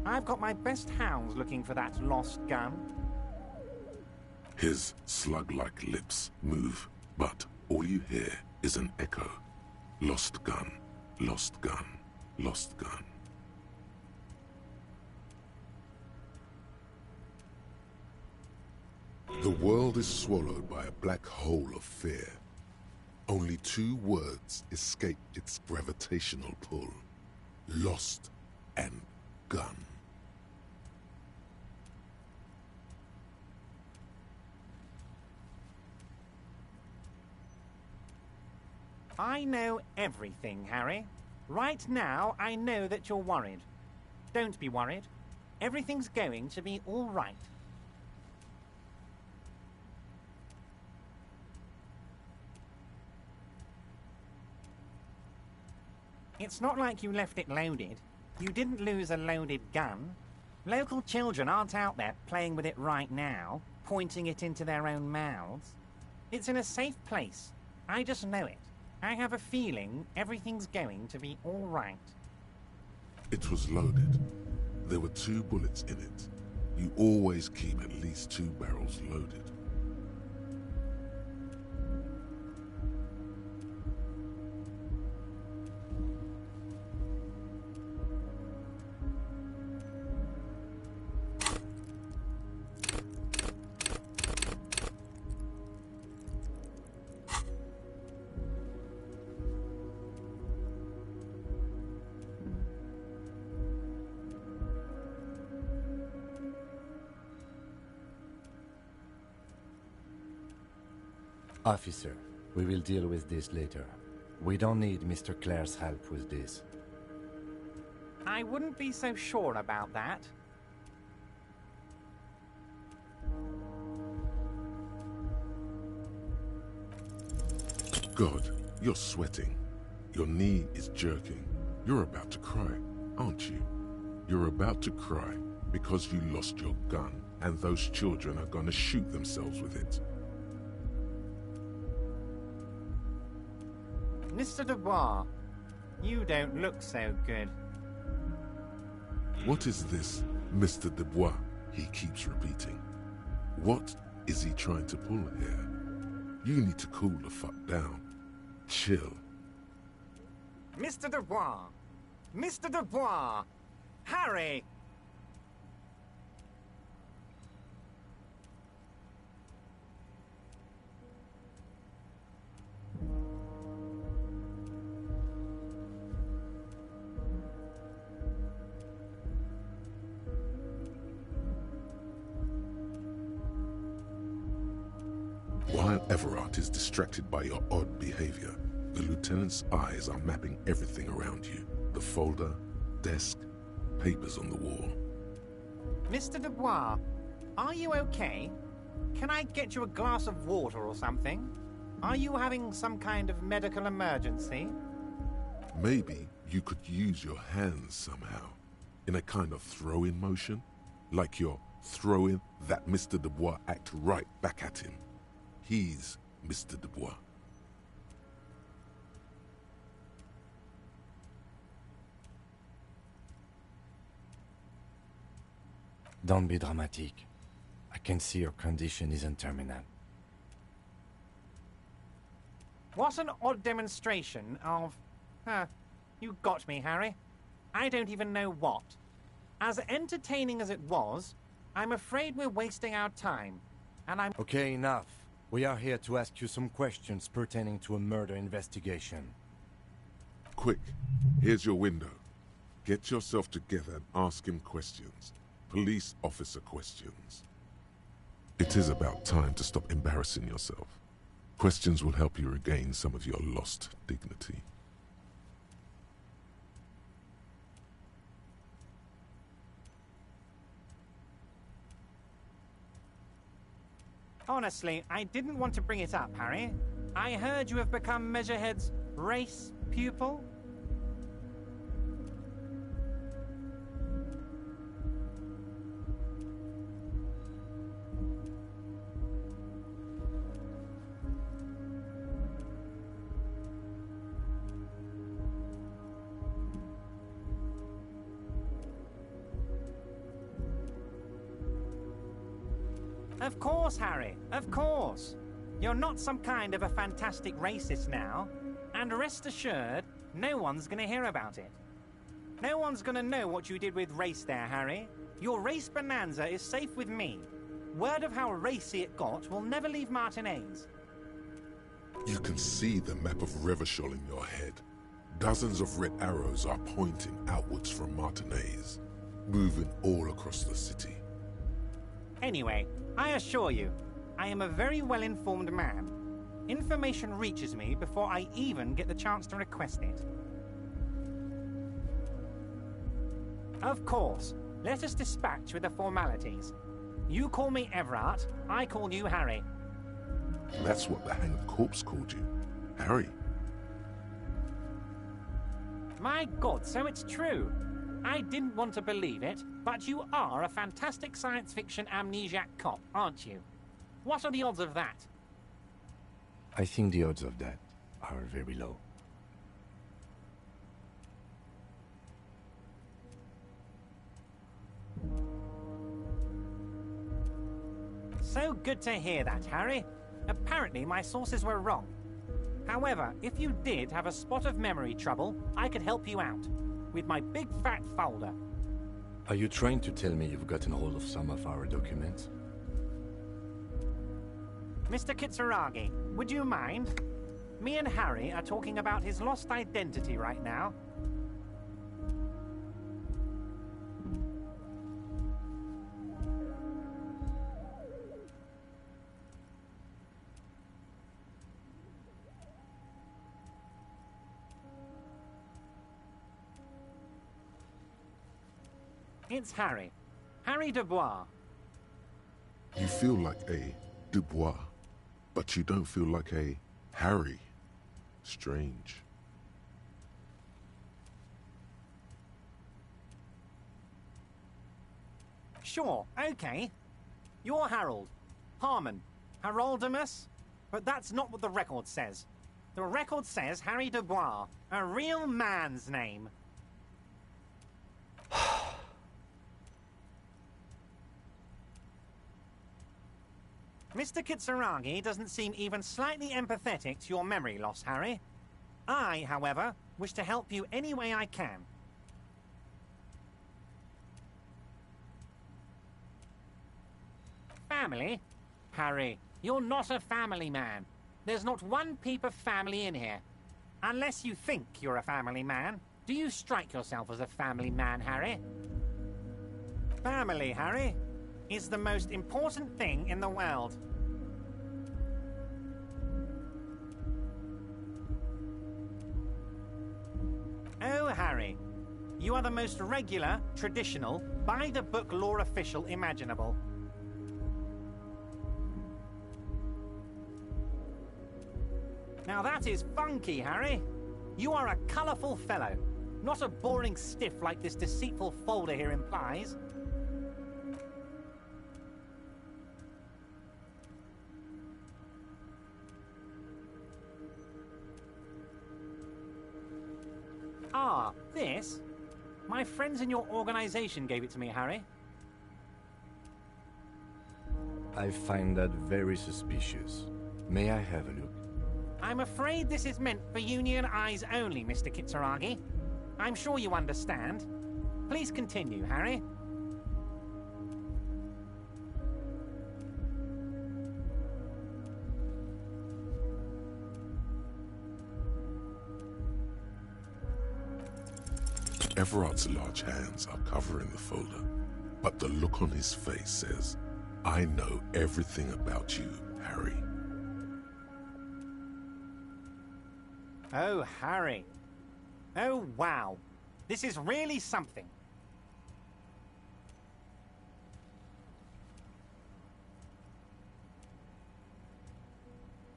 I've got my best hounds looking for that lost gun. His slug-like lips move, but all you hear is an echo. Lost gun, lost gun, lost gun. The world is swallowed by a black hole of fear. Only two words escape its gravitational pull. Lost and gun. I know everything, Harry. Right now, I know that you're worried. Don't be worried. Everything's going to be all right. It's not like you left it loaded. You didn't lose a loaded gun. Local children aren't out there playing with it right now, pointing it into their own mouths. It's in a safe place. I just know it. I have a feeling everything's going to be all right. It was loaded. There were 2 bullets in it. You always keep at least 2 barrels loaded. Officer, we will deal with this later. We don't need Mr. Clare's help with this. I wouldn't be so sure about that. God, you're sweating. Your knee is jerking. You're about to cry, aren't you? You're about to cry because you lost your gun and those children are gonna shoot themselves with it. Mr. Dubois, you don't look so good. What is this, Mr. Dubois, he keeps repeating? What is he trying to pull here? You need to cool the fuck down. Chill. Mr. Dubois! Mr. Dubois! Harry! While Everard is distracted by your odd behavior, the lieutenant's eyes are mapping everything around you. The folder, desk, papers on the wall. Mr. Dubois, are you okay? Can I get you a glass of water or something? Are you having some kind of medical emergency? Maybe you could use your hands somehow, in a kind of throw-in motion, like you're throwing that Mr. Dubois act right back at him. He's Mr. Dubois. Don't be dramatic. I can see your condition isn't terminal. What an odd demonstration of... you got me, Harry. I don't even know what. As entertaining as it was, I'm afraid we're wasting our time. And I'm... Okay, enough. We are here to ask you some questions pertaining to a murder investigation. Quick, here's your window. Get yourself together and ask him questions. Police officer questions. It is about time to stop embarrassing yourself. Questions will help you regain some of your lost dignity. Honestly, I didn't want to bring it up, Harry. I heard you have become Measurehead's race pupil. Of course, Harry, of course. You're not some kind of a fantastic racist now, and rest assured, no one's gonna hear about it. No one's gonna know what you did with race there, Harry. Your race bonanza is safe with me. Word of how racy it got will never leave Martinez. You can see the map of Revachol in your head. Dozens of red arrows are pointing outwards from Martinez, moving all across the city. Anyway, I assure you, I am a very well-informed man. Information reaches me before I even get the chance to request it. Of course. Let us dispatch with the formalities. You call me Everard, I call you Harry. That's what the hanged corpse called you. Harry. My God, so it's true. I didn't want to believe it, but you are a fantastic science fiction amnesiac cop, aren't you? What are the odds of that? I think the odds of that are very low. So good to hear that, Harry. Apparently my sources were wrong. However, if you did have a spot of memory trouble, I could help you out. With my big fat folder. Are you trying to tell me you've gotten hold of some of our documents? Mr. Kitsuragi, would you mind? Me and Harry are talking about his lost identity right now. It's Harry. Harry Dubois. You feel like a Dubois, but you don't feel like a Harry. Strange. Sure, okay. You're Harold. Harmon. Haroldamus? But that's not what the record says. The record says Harry Dubois, a real man's name. Mr. Kitsuragi doesn't seem even slightly empathetic to your memory loss, Harry. I, however, wish to help you any way I can. Family? Harry, you're not a family man. There's not one peep of family in here. Unless you think you're a family man. Do you strike yourself as a family man, Harry? Family, Harry, is the most important thing in the world. Oh, Harry, you are the most regular, traditional, by-the-book law official imaginable. Now that is funky, Harry. You are a colourful fellow, not a boring stiff like this deceitful folder here implies. Ah, this? My friends in your organization gave it to me, Harry. I find that very suspicious. May I have a look? I'm afraid this is meant for Union eyes only, Mr. Kitsuragi. I'm sure you understand. Please continue, Harry. Everard's large hands are covering the folder, but the look on his face says, I know everything about you, Harry. Oh, Harry. Oh, wow. This is really something.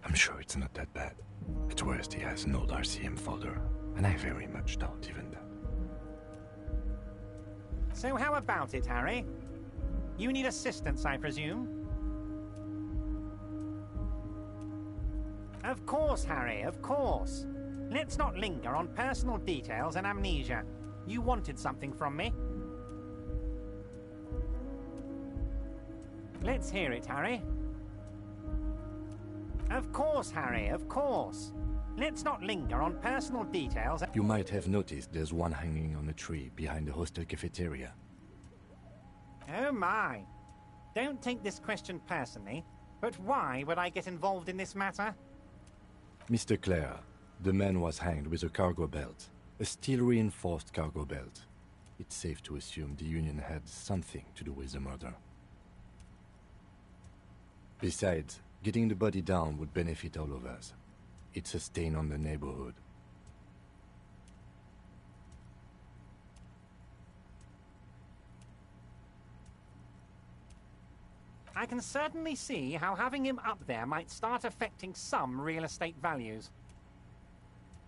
I'm sure it's not that bad. At worst, he has an old RCM folder, and I very much doubt even that. So how about it, Harry? You need assistance, I presume? Of course, Harry, of course. Let's not linger on personal details and amnesia. You wanted something from me. Let's hear it, Harry. Of course, Harry, of course. Let's not linger on personal details. You might have noticed there's one hanging on a tree behind the hostel cafeteria. Oh my. Don't take this question personally, but why would I get involved in this matter? Mr. Clare, the man was hanged with a cargo belt. A steel-reinforced cargo belt. It's safe to assume the Union had something to do with the murder. Besides, Getting the body down would benefit all of us. It's a stain on the neighborhood. I can certainly see how having him up there might start affecting some real estate values.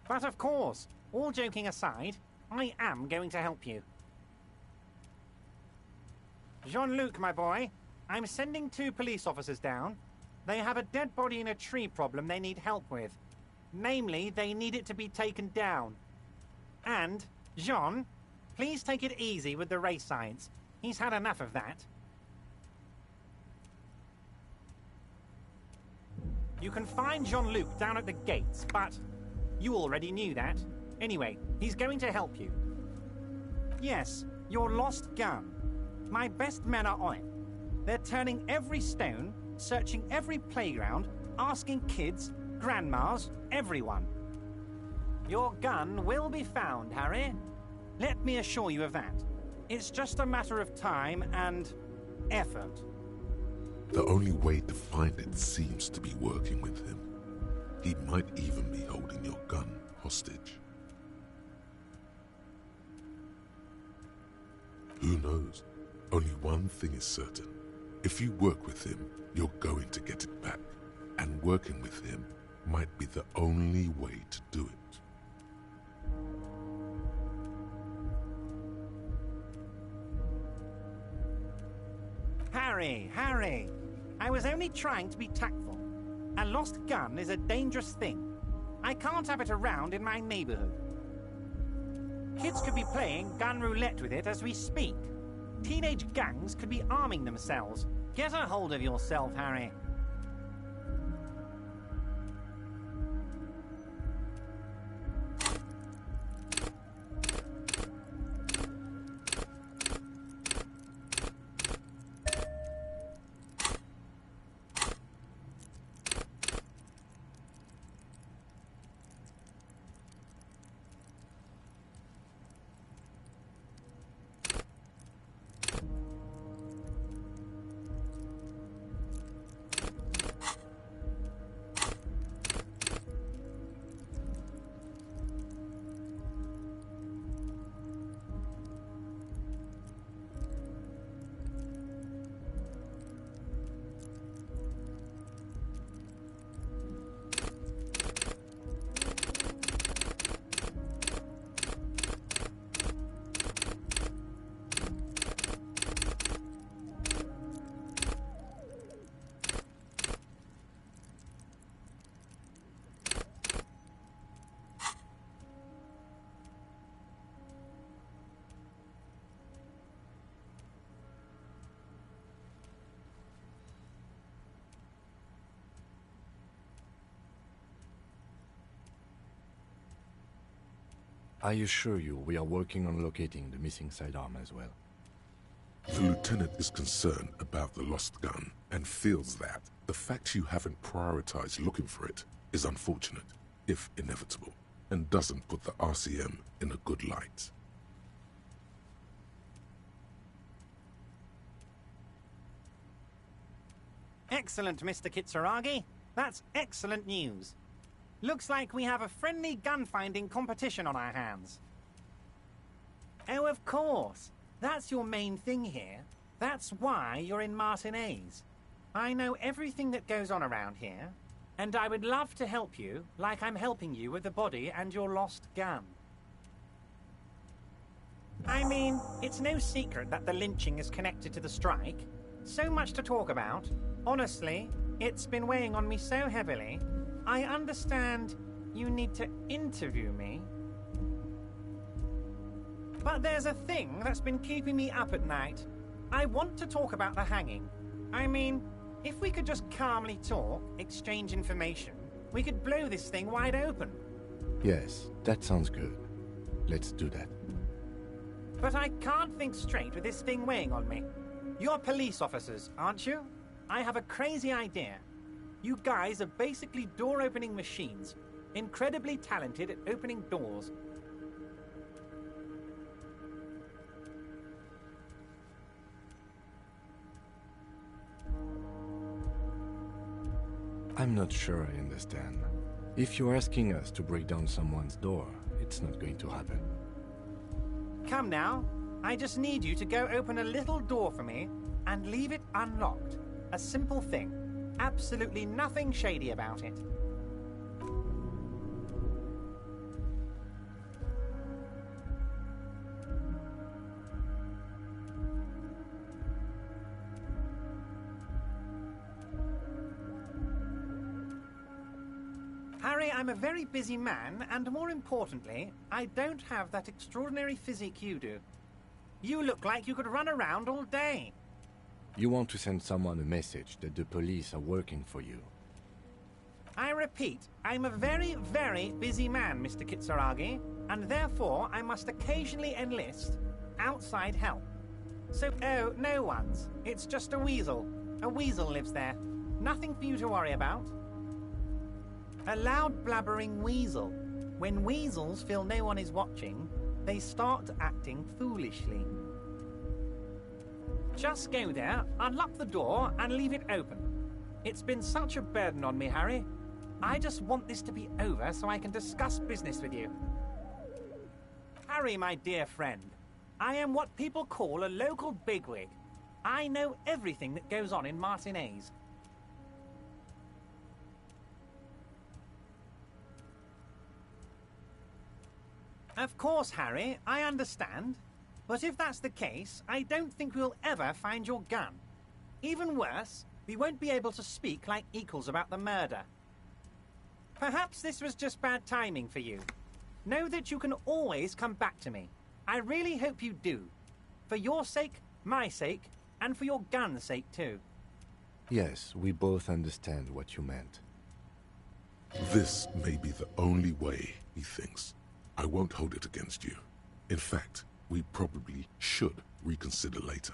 But of course, all joking aside, I am going to help you. Jean-Luc, my boy, I'm sending 2 police officers down. They have a dead body in a tree problem they need help with. Namely, they need it to be taken down. And, Jean, please take it easy with the race science. He's had enough of that. You can find Jean-Luc down at the gates, but you already knew that. Anyway, he's going to help you. Yes, your lost gun. My best men are on it. They're turning every stone, searching every playground, asking kids, grandmas, everyone. Your gun will be found, Harry. Let me assure you of that. It's just a matter of time and effort. The only way to find it seems to be working with him. He might even be holding your gun hostage. Who knows? Only one thing is certain. If you work with him, you're going to get it back. And working with him might be the only way to do it. Harry! I was only trying to be tactful. A lost gun is a dangerous thing. I can't have it around in my neighborhood. Kids could be playing gun roulette with it as we speak. Teenage gangs could be arming themselves. Get a hold of yourself, Harry. I assure you we are working on locating the missing sidearm as well. The lieutenant is concerned about the lost gun and feels that the fact you haven't prioritized looking for it is unfortunate, if inevitable, and doesn't put the RCM in a good light. Excellent, Mr. Kitsuragi. That's excellent news. Looks like we have a friendly gun-finding competition on our hands. Oh, of course. That's your main thing here. That's why you're in Martinez. I know everything that goes on around here, and I would love to help you like I'm helping you with the body and your lost gun. I mean, it's no secret that the lynching is connected to the strike. So much to talk about. Honestly, it's been weighing on me so heavily. I understand you need to interview me. But there's a thing that's been keeping me up at night. I want to talk about the hanging. I mean, if we could just calmly talk, exchange information, we could blow this thing wide open. Yes, that sounds good. Let's do that. But I can't think straight with this thing weighing on me. You're police officers, aren't you? I have a crazy idea. You guys are basically door-opening machines, incredibly talented at opening doors. I'm not sure I understand. If you're asking us to break down someone's door, it's not going to happen. Come now. I just need you to go open a little door for me and leave it unlocked. A simple thing. Absolutely nothing shady about it. Harry, I'm a very busy man, and more importantly, I don't have that extraordinary physique you do. You look like you could run around all day. You want to send someone a message that the police are working for you. I repeat, I'm a very, very busy man, Mr. Kitsuragi, and therefore I must occasionally enlist outside help. So, oh, no one's. It's just a weasel. A weasel lives there. Nothing for you to worry about. A loud blabbering weasel. When weasels feel no one is watching, they start acting foolishly. Just go there, unlock the door, and leave it open. It's been such a burden on me, Harry. I just want this to be over so I can discuss business with you. Harry, my dear friend, I am what people call a local bigwig. I know everything that goes on in Martinez. Of course, Harry, I understand. But if that's the case, I don't think we'll ever find your gun. Even worse, we won't be able to speak like equals about the murder. Perhaps this was just bad timing for you. Know that you can always come back to me. I really hope you do. For your sake, my sake, and for your gun's sake too. Yes, we both understand what you meant. This may be the only way, he thinks. I won't hold it against you. In fact, we probably should reconsider later.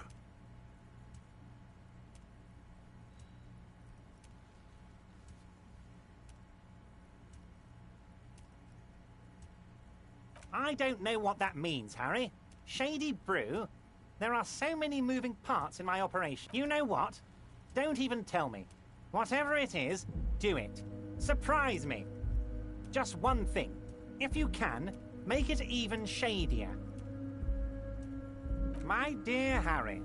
I don't know what that means, Harry. Shady brew? There are so many moving parts in my operation. You know what? Don't even tell me. Whatever it is, do it. Surprise me. Just one thing. If you can, make it even shadier. My dear Harry,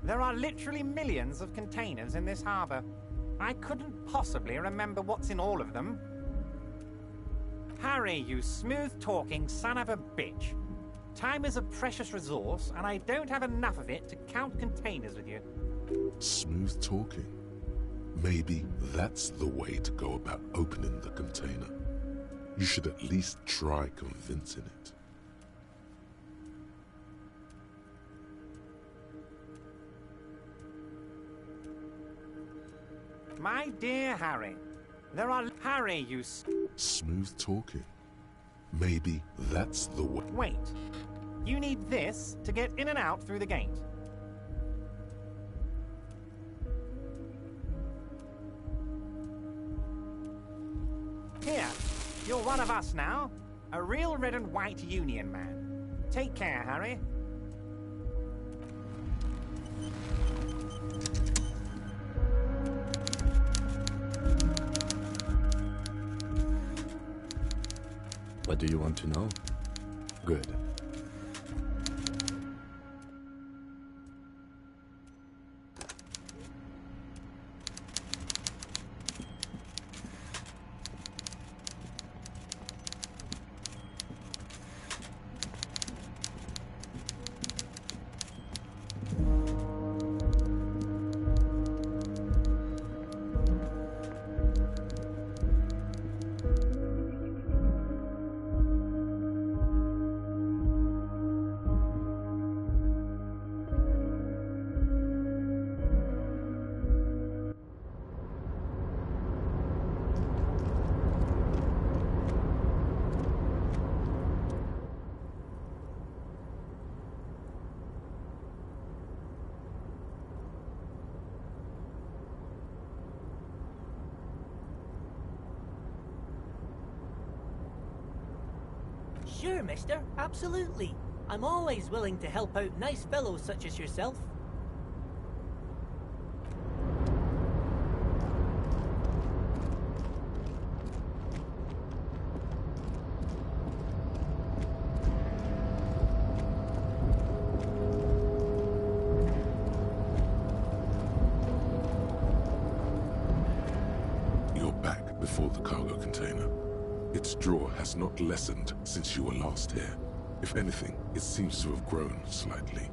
there are literally millions of containers in this harbour. I couldn't possibly remember what's in all of them. Harry, you smooth-talking son of a bitch. Time is a precious resource, and I don't have enough of it to count containers with you. Smooth talking. Maybe that's the way to go about opening the container. You should at least try convincing it. My dear Harry, there are... Harry, you... Smooth talking. Maybe that's the way... Wait. You need this to get in and out through the gate. Here, you're one of us now. A real red and white union man. Take care, Harry. What do you want to know? Good. Sure, mister. Absolutely. I'm always willing to help out nice fellows such as yourself. before the cargo container. Its draw has not lessened since you were last here. If anything, it seems to have grown slightly.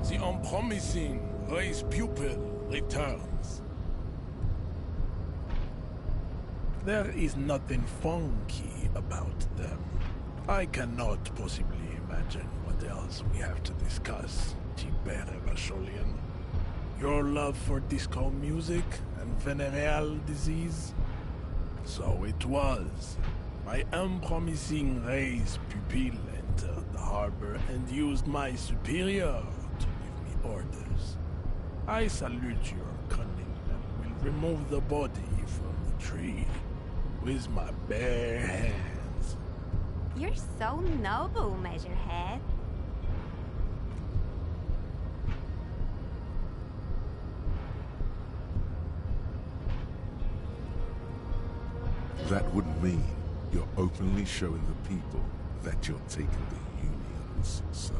The unpromising race pupil returns. There is nothing funky about them. I cannot possibly imagine what else we have to discuss, Tibere Vacholian. Your love for disco music and venereal disease? So it was. My unpromising race pupil entered the harbor and used my superior to give me orders. I salute your cunning and will remove the body from the tree with my bare hands. You're so noble, Measurehead. That would mean you're openly showing the people that you're taking the Union's side.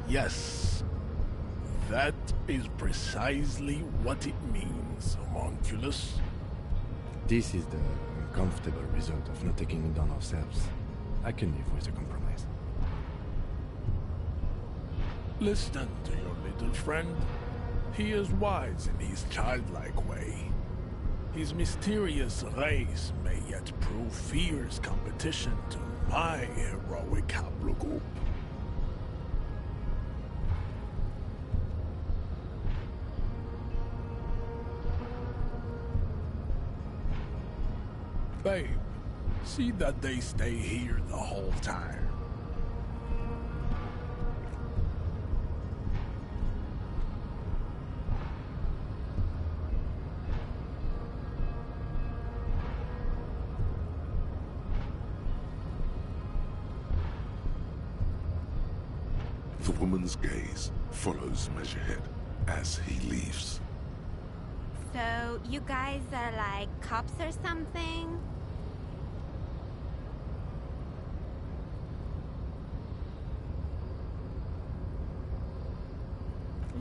Yes, that is precisely what it means, homunculus. This is the uncomfortable result of not taking it down ourselves. I can live with a compromise. Listen to your little friend. He is wise in his childlike way. His mysterious race may yet prove fierce competition to my heroic haplogroup. Babe, see that they stay here the whole time. The woman's gaze follows Measurehead as he leaves. So, you guys are like cops or something?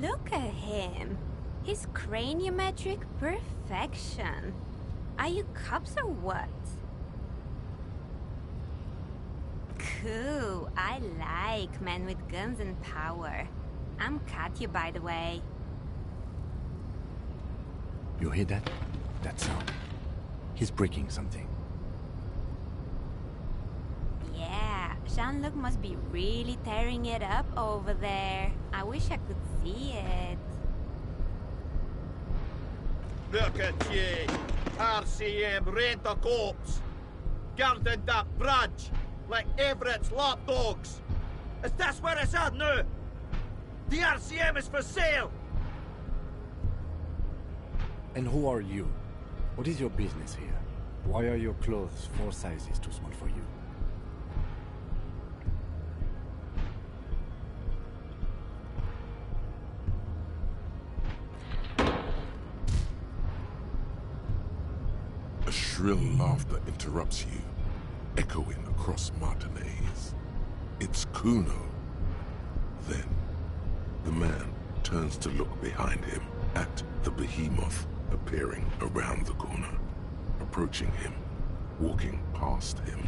Look at him. His craniometric perfection. Are you cops or what? Cool. I like men with guns and power. I'm Katya, by the way. You hear that? That sound. He's breaking something. Yeah, Jean-Luc must be really tearing it up over there. I wish I could see it. Look at ye! RCM rent-a-corpse! Guarding that bridge like Everett's lapdogs! Is this where it's at now? The RCM is for sale! And who are you? What is your business here? Why are your clothes 4 sizes too small for you? shrill laughter interrupts you, echoing across Martinez. It's Kuno. Then, the man turns to look behind him at the behemoth appearing around the corner, approaching him, walking past him.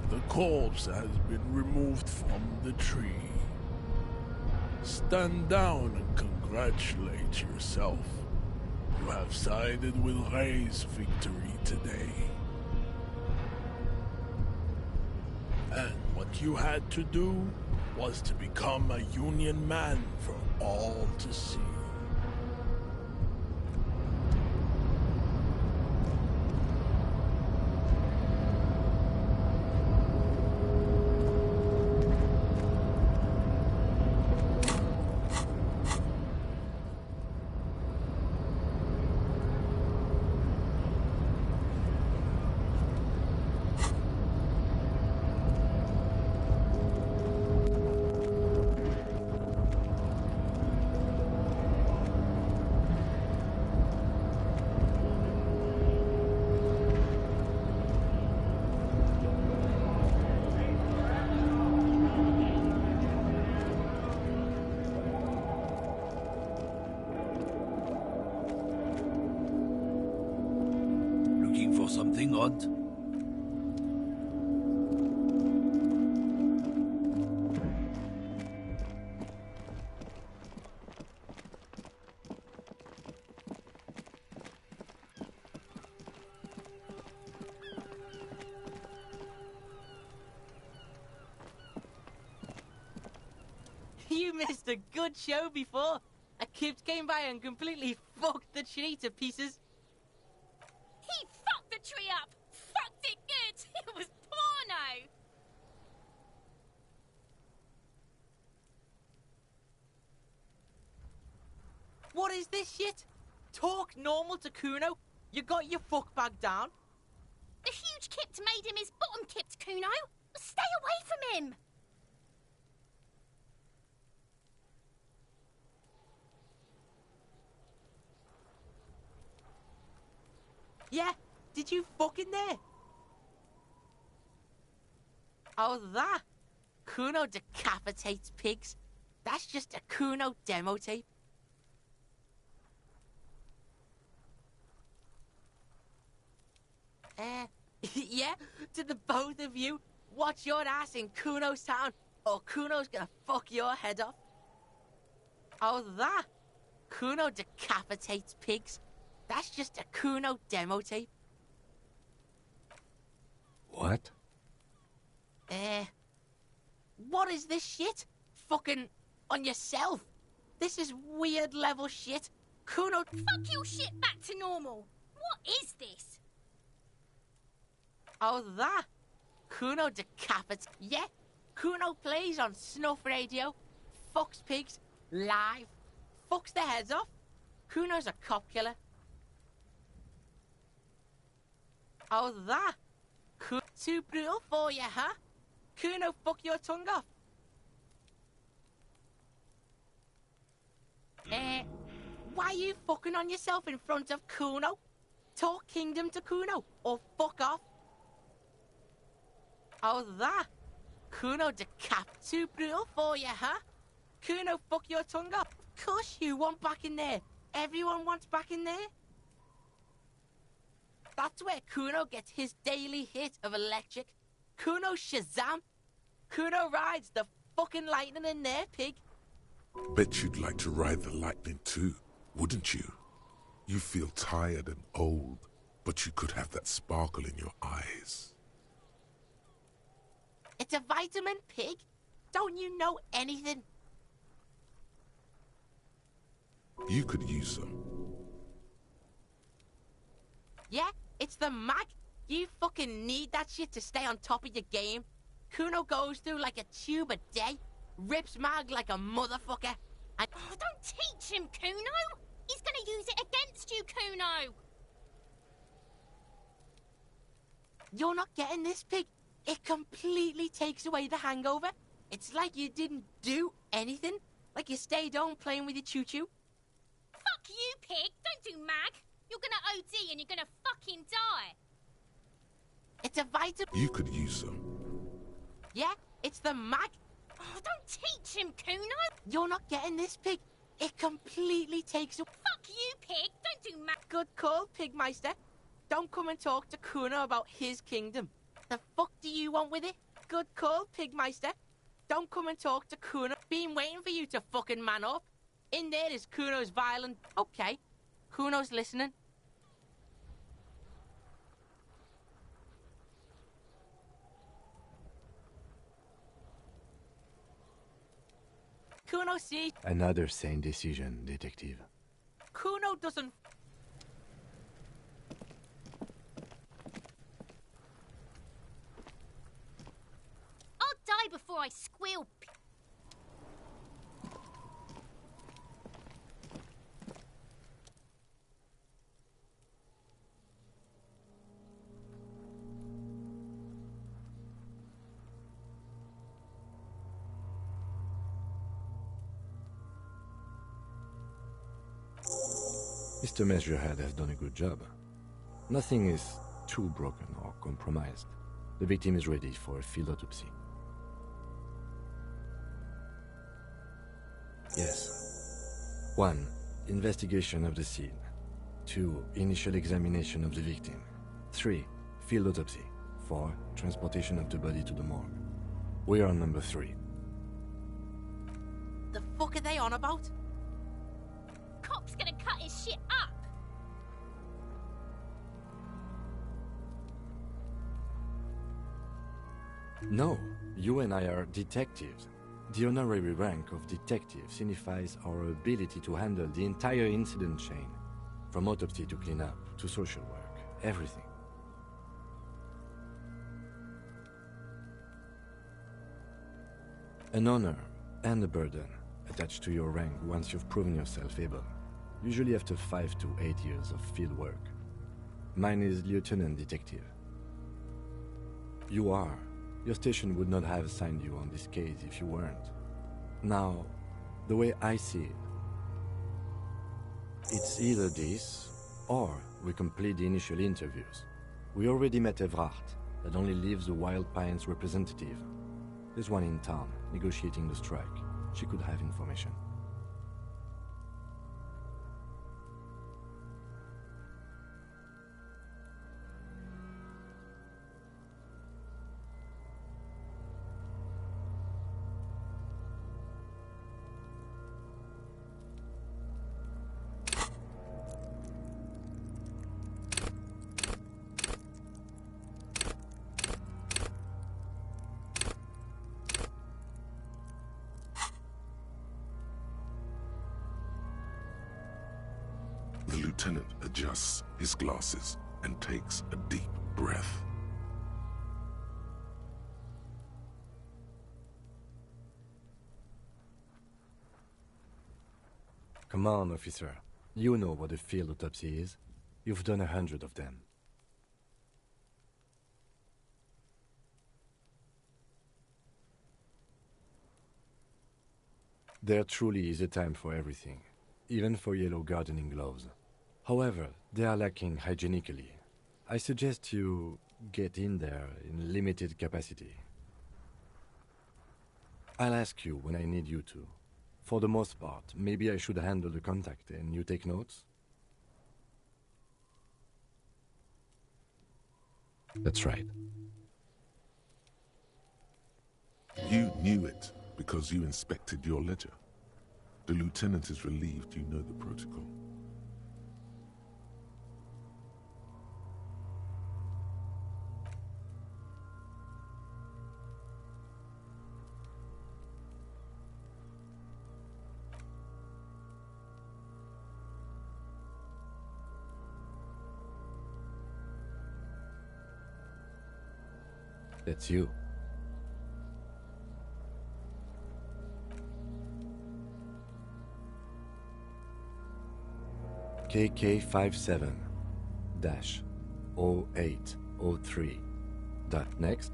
The corpse has been removed from the tree. Stand down and congratulate yourself. You have sided with Ray's victory today. And what you had to do was to become a Union man for all to see. Something odd? You missed a good show before. A kid came by and completely fucked the tree to pieces. He fucked the tree up! Fucked it good! It was porno! What is this shit? Talk normal to Kuno? You got your fuck bag down? The huge kipped made him his bottom kipped, Kuno! Stay away from him! Yeah, did you fuck in there? Oh, that? Kuno decapitates pigs. That's just a Kuno demo tape. Yeah, to the both of you, watch your ass in Kuno's town, or Kuno's gonna fuck your head off. Oh, that? Kuno decapitates pigs. That's just a Kuno demo tape. What? What is this shit? Fucking on yourself. This is weird level shit. Kuno... Fuck your shit back to normal. What is this? Oh, that? Kuno decapitates... Yeah, Kuno plays on snuff radio, fucks pigs, live, fucks their heads off. Kuno's a cop killer. Oh, that? Too brutal for you, huh? Kuno, fuck your tongue off. Why are you fucking on yourself in front of Kuno? Talk kingdom to Kuno, or fuck off. Oh, that? Kuno decap. Too brutal for you, huh? Kuno, fuck your tongue off. Of course you want back in there. Everyone wants back in there. That's where Kuno gets his daily hit of electric. Kuno Shazam. Kuno rides the fucking lightning in there, pig. Bet you'd like to ride the lightning too, wouldn't you? You feel tired and old, but you could have that sparkle in your eyes. It's a vitamin, pig. Don't you know anything? You could use some. Yeah, it's the mag. You fucking need that shit to stay on top of your game. Kuno goes through like a tube a day, rips mag like a motherfucker, and... Oh, don't teach him, Kuno! He's gonna use it against you, Kuno! You're not getting this, Pig. It completely takes away the hangover. It's like you didn't do anything. Like you stayed home playing with your choo-choo. Fuck you, Pig. Don't do mag. You're gonna OD and you're gonna fucking die. It's a vitamin. You could use some. Yeah, it's the mag. Oh, don't teach him, Kuno. You're not getting this, Pig. It completely takes... Fuck you, Pig. Don't do mag. Good call, Pigmeister. Don't come and talk to Kuno about his kingdom. The fuck do you want with it? Good call, Pigmeister. Don't come and talk to Kuno. Been waiting for you to fucking man up. In there is Kuno's violent... Okay, Kuno's listening. Kuno sees... Another sane decision, Detective. Kuno doesn't... I'll die before I squeal. Mr. Measurehead has done a good job. Nothing is too broken or compromised. The victim is ready for a field autopsy. Yes. 1. Investigation of the scene. 2. Initial examination of the victim. 3. Field autopsy. 4. Transportation of the body to the morgue. We are on number 3. The fuck are they on about? Cop's gonna cut his shit up. No, you and I are detectives. The honorary rank of detective signifies our ability to handle the entire incident chain, from autopsy to cleanup to social work, everything. An honor and a burden attached to your rank once you've proven yourself able, usually after 5 to 8 years of field work. Mine is Lieutenant Detective. You are. Your station would not have assigned you on this case if you weren't. Now, the way I see it, it's either this, or we complete the initial interviews. We already met Evrard, that only leaves the Wild Pines representative. There's one in town, negotiating the strike. She could have information. The lieutenant adjusts his glasses and takes a deep breath. Come on, officer. You know what a field autopsy is. You've done 100 of them. There truly is a time for everything, even for yellow gardening gloves. However, they are lacking hygienically. I suggest you get in there in limited capacity. I'll ask you when I need you to. For the most part, maybe I should handle the contact and you take notes? That's right. You knew it because you inspected your ledger. The lieutenant is relieved you know the protocol. That's you. KK57-0803 Next.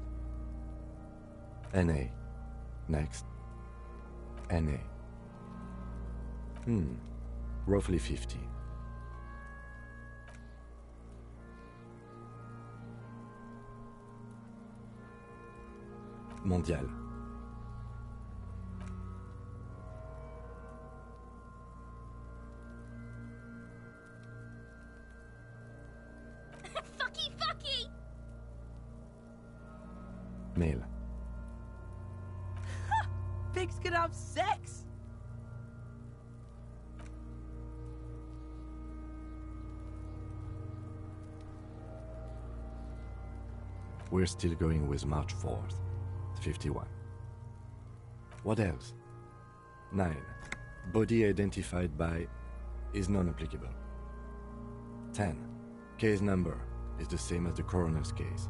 NA. Next. NA. Roughly 50. Mondial. Fucky, fucky! Male. Pigs can have sex! We're still going with March 4th. 51. What else? 9. Body identified by is non-applicable. 10. Case number is the same as the coroner's case.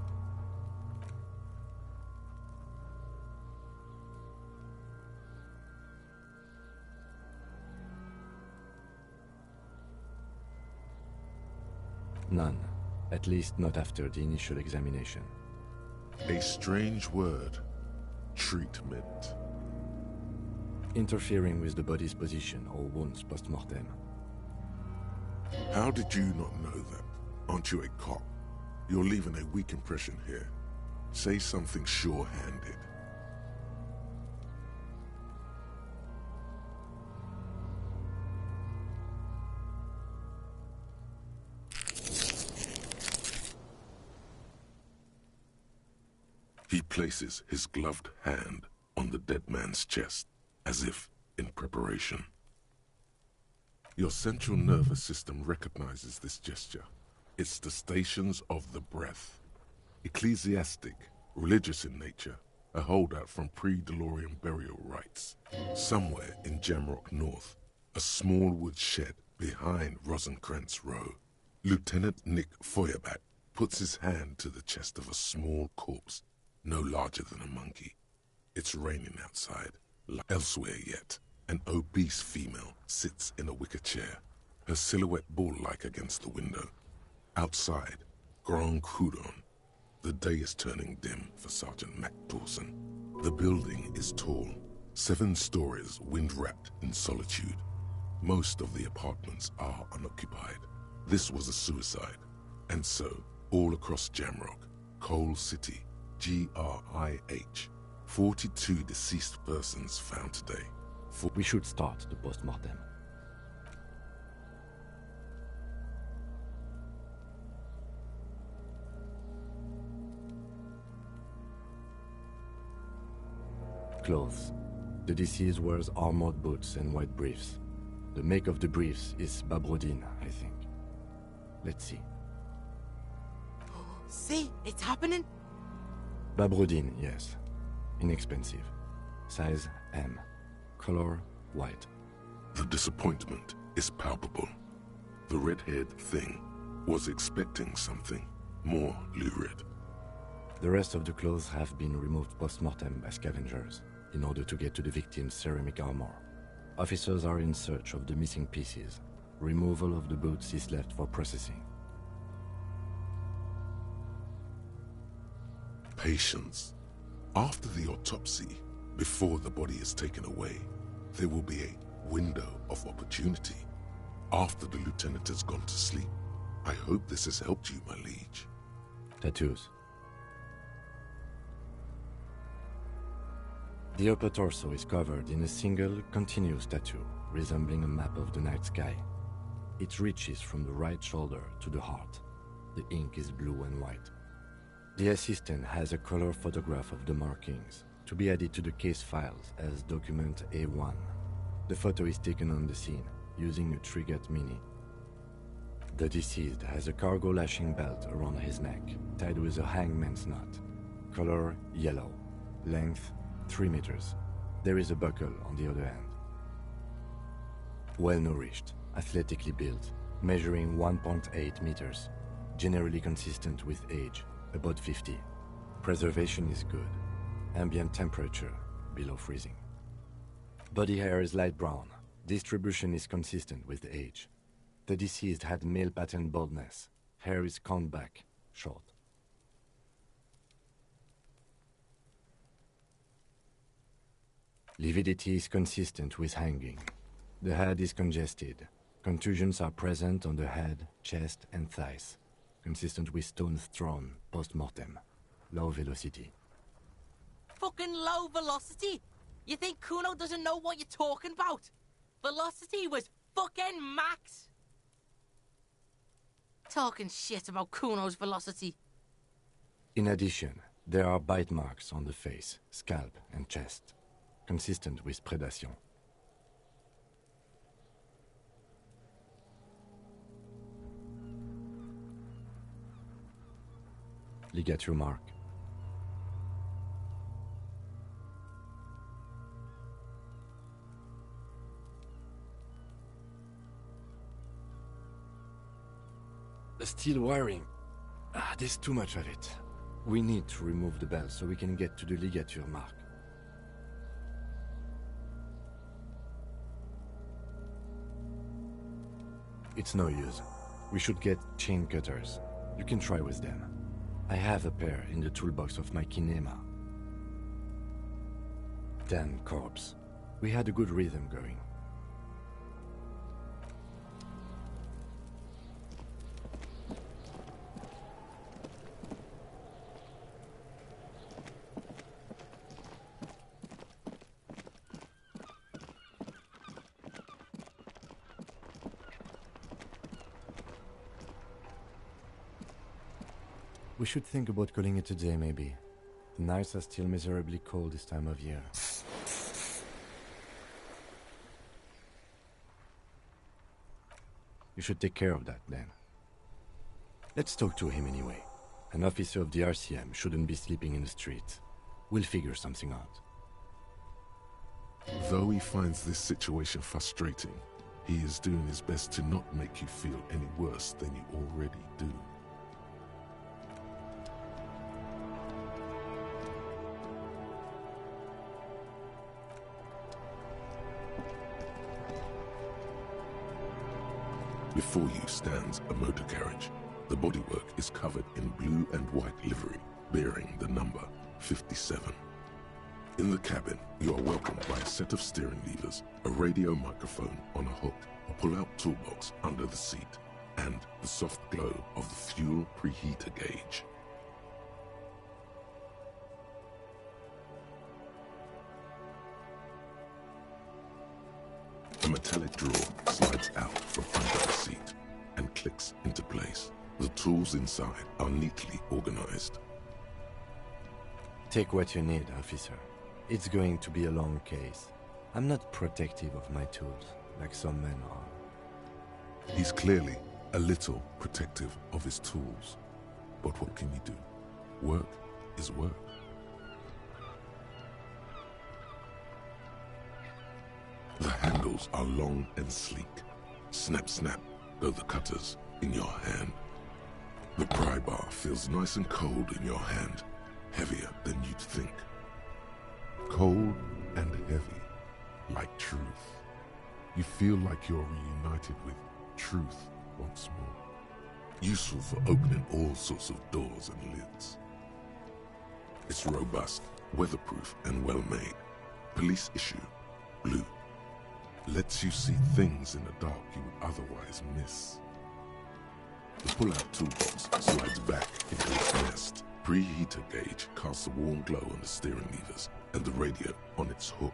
None. At least not after the initial examination. A strange word. Treatment. Interfering with the body's position or wounds post-mortem. How did you not know that? Aren't you a cop? You're leaving a weak impression here. Say something sure-handed. He places his gloved hand on the dead man's chest, as if in preparation. Your central nervous system recognizes this gesture. It's the stations of the breath. Ecclesiastic, religious in nature, a holdout from pre-DeLorean burial rites. Somewhere in Jamrock North, a small wood shed behind Rosencrantz Row, Lieutenant Nick Feuerbach puts his hand to the chest of a small corpse, no larger than a monkey. It's raining outside. Elsewhere yet, an obese female sits in a wicker chair, her silhouette bull-like against the window. Outside, Grand Coudon. The day is turning dim for Sergeant Mac Dawson. The building is tall, 7 stories wind-wrapped in solitude. Most of the apartments are unoccupied. This was a suicide. And so, all across Jamrock, Coal City, GRIH, 42 deceased persons found today. We should start the post-mortem. Clothes. The deceased wears armored boots and white briefs. The make of the briefs is Babrodine, I think. Let's see. See, it's happening. Babrodine, yes. Inexpensive. Size M. Color white. The disappointment is palpable. The red-haired thing was expecting something more lurid. The rest of the clothes have been removed post-mortem by scavengers in order to get to the victim's ceramic armor. Officers are in search of the missing pieces. Removal of the boots is left for processing. Patience. After the autopsy, before the body is taken away, there will be a window of opportunity. After the lieutenant has gone to sleep. I hope this has helped you, my liege. Tattoos. The upper torso is covered in a single, continuous tattoo, resembling a map of the night sky. It reaches from the right shoulder to the heart. The ink is blue and white. The assistant has a color photograph of the markings, to be added to the case files as document A1. The photo is taken on the scene, using a Trigat Mini. The deceased has a cargo lashing belt around his neck, tied with a hangman's knot. Color yellow. Length 3 meters. There is a buckle on the other end. Well-nourished, athletically built, measuring 1.8 meters. Generally consistent with age, about 50. Preservation is good. Ambient temperature, below freezing. Body hair is light brown. Distribution is consistent with age. The deceased had male pattern baldness. Hair is combed back, short. Lividity is consistent with hanging. The head is congested. Contusions are present on the head, chest, and thighs, consistent with stones thrown post-mortem. Low velocity. Fucking low velocity? You think Kuno doesn't know what you're talking about? Velocity was fucking max! Talking shit about Kuno's velocity. In addition, there are bite marks on the face, scalp, and chest, consistent with predation. Ligature mark. The steel wiring. There's too much of it. We need to remove the bell so we can get to the ligature mark. It's no use. We should get chain cutters. You can try with them. I have a pair in the toolbox of my kinema. Damn corpse. We had a good rhythm going. We should think about calling it a day, maybe. The nights are still miserably cold this time of year. You should take care of that, then. Let's talk to him anyway. An officer of the RCM shouldn't be sleeping in the street. We'll figure something out. Though he finds this situation frustrating, he is doing his best to not make you feel any worse than you already do. Before you stands a motor carriage. The bodywork is covered in blue and white livery, bearing the number 57. In the cabin, you are welcomed by a set of steering levers, a radio microphone on a hook, a pull-out toolbox under the seat, and the soft glow of the fuel preheater gauge. A metallic drawer slides out from under the seat and clicks into place. The tools inside are neatly organized. Take what you need, officer. It's going to be a long case. I'm not protective of my tools, like some men are. He's clearly a little protective of his tools. But what can you do? Work is work. The handles are long and sleek. Snap, snap go the cutters in your hand. The pry bar feels nice and cold in your hand, heavier than you'd think. Cold and heavy, like truth. You feel like you're reunited with truth once more. Useful for opening all sorts of doors and lids. It's robust, weatherproof, and well-made. Police issue, blue. Lets you see things in the dark you would otherwise miss. The pull-out toolbox slides back into its nest. Preheater gauge casts a warm glow on the steering levers and the radio on its hook.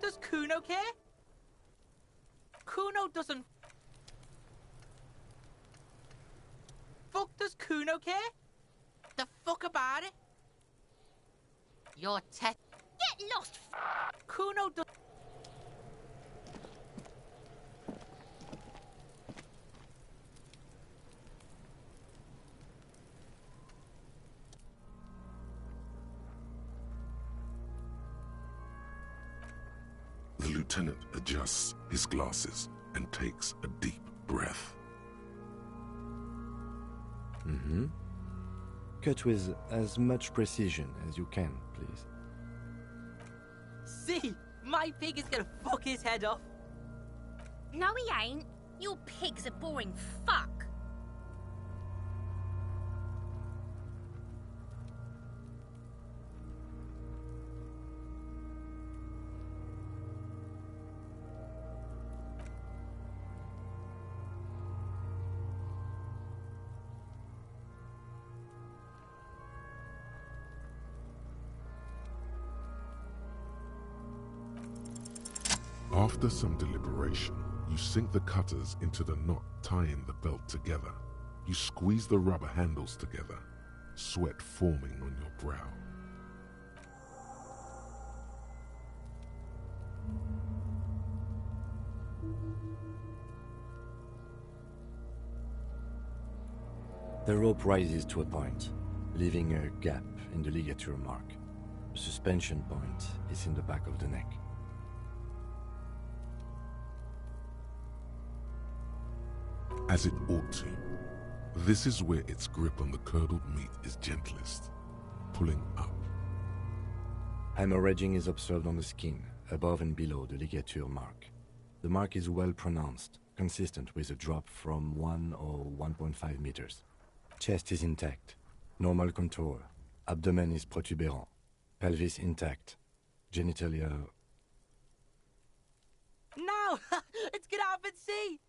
Does Kuno care? Kuno doesn't... Fuck does Kuno care? The fuck about it? Your Get lost. Kuno does. The lieutenant adjusts his glasses and takes a deep breath. Cut with as much precision as you can, please. See, my pig is gonna fuck his head off. No, he ain't. Your pig's a boring fuck. After some deliberation, you sink the cutters into the knot tying the belt together. You squeeze the rubber handles together, sweat forming on your brow. The rope rises to a point, leaving a gap in the ligature mark. The suspension point is in the back of the neck. As it ought to. This is where its grip on the curdled meat is gentlest, pulling up. Hemorrhaging is observed on the skin, above and below the ligature mark. The mark is well pronounced, consistent with a drop from 1 or 1.5 meters. Chest is intact, normal contour. Abdomen is protuberant, pelvis intact, genitalia... No! It's gonna happen, see!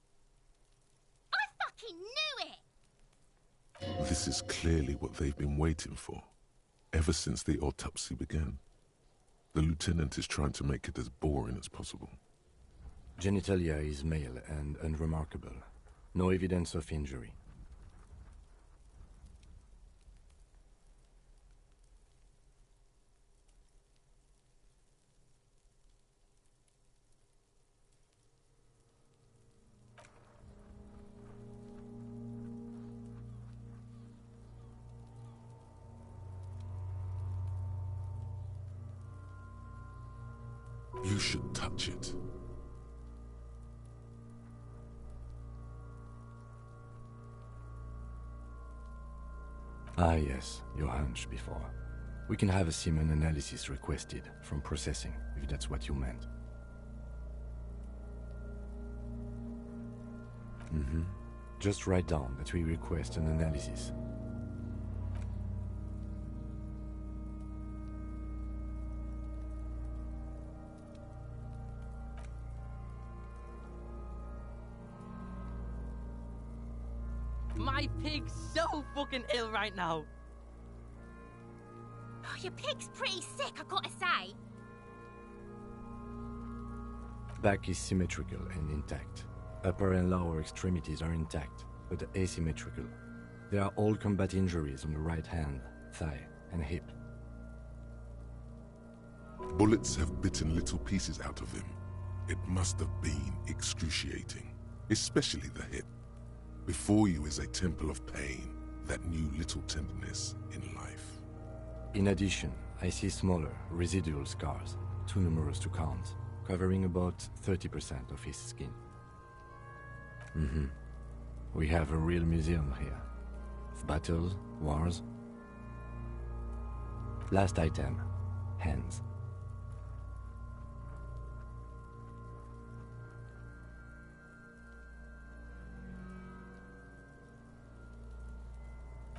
I fucking knew it! This is clearly what they've been waiting for, ever since the autopsy began. The lieutenant is trying to make it as boring as possible. Genitalia is male and unremarkable. No evidence of injury. You should touch it. Ah yes, your hunch before. We can have a semen analysis requested from processing, if that's what you meant. Just write down that we request an analysis. My pig's so fucking ill right now. Oh, your pig's pretty sick, I gotta say. Back is symmetrical and intact. Upper and lower extremities are intact, but asymmetrical. There are all combat injuries on the right hand, thigh, and hip. Bullets have bitten little pieces out of him. It must have been excruciating, especially the hip. Before you is a temple of pain that knew little tenderness in life. In addition, I see smaller, residual scars, too numerous to count, covering about 30% of his skin. We have a real museum here. Of battles, wars. Last item, hands.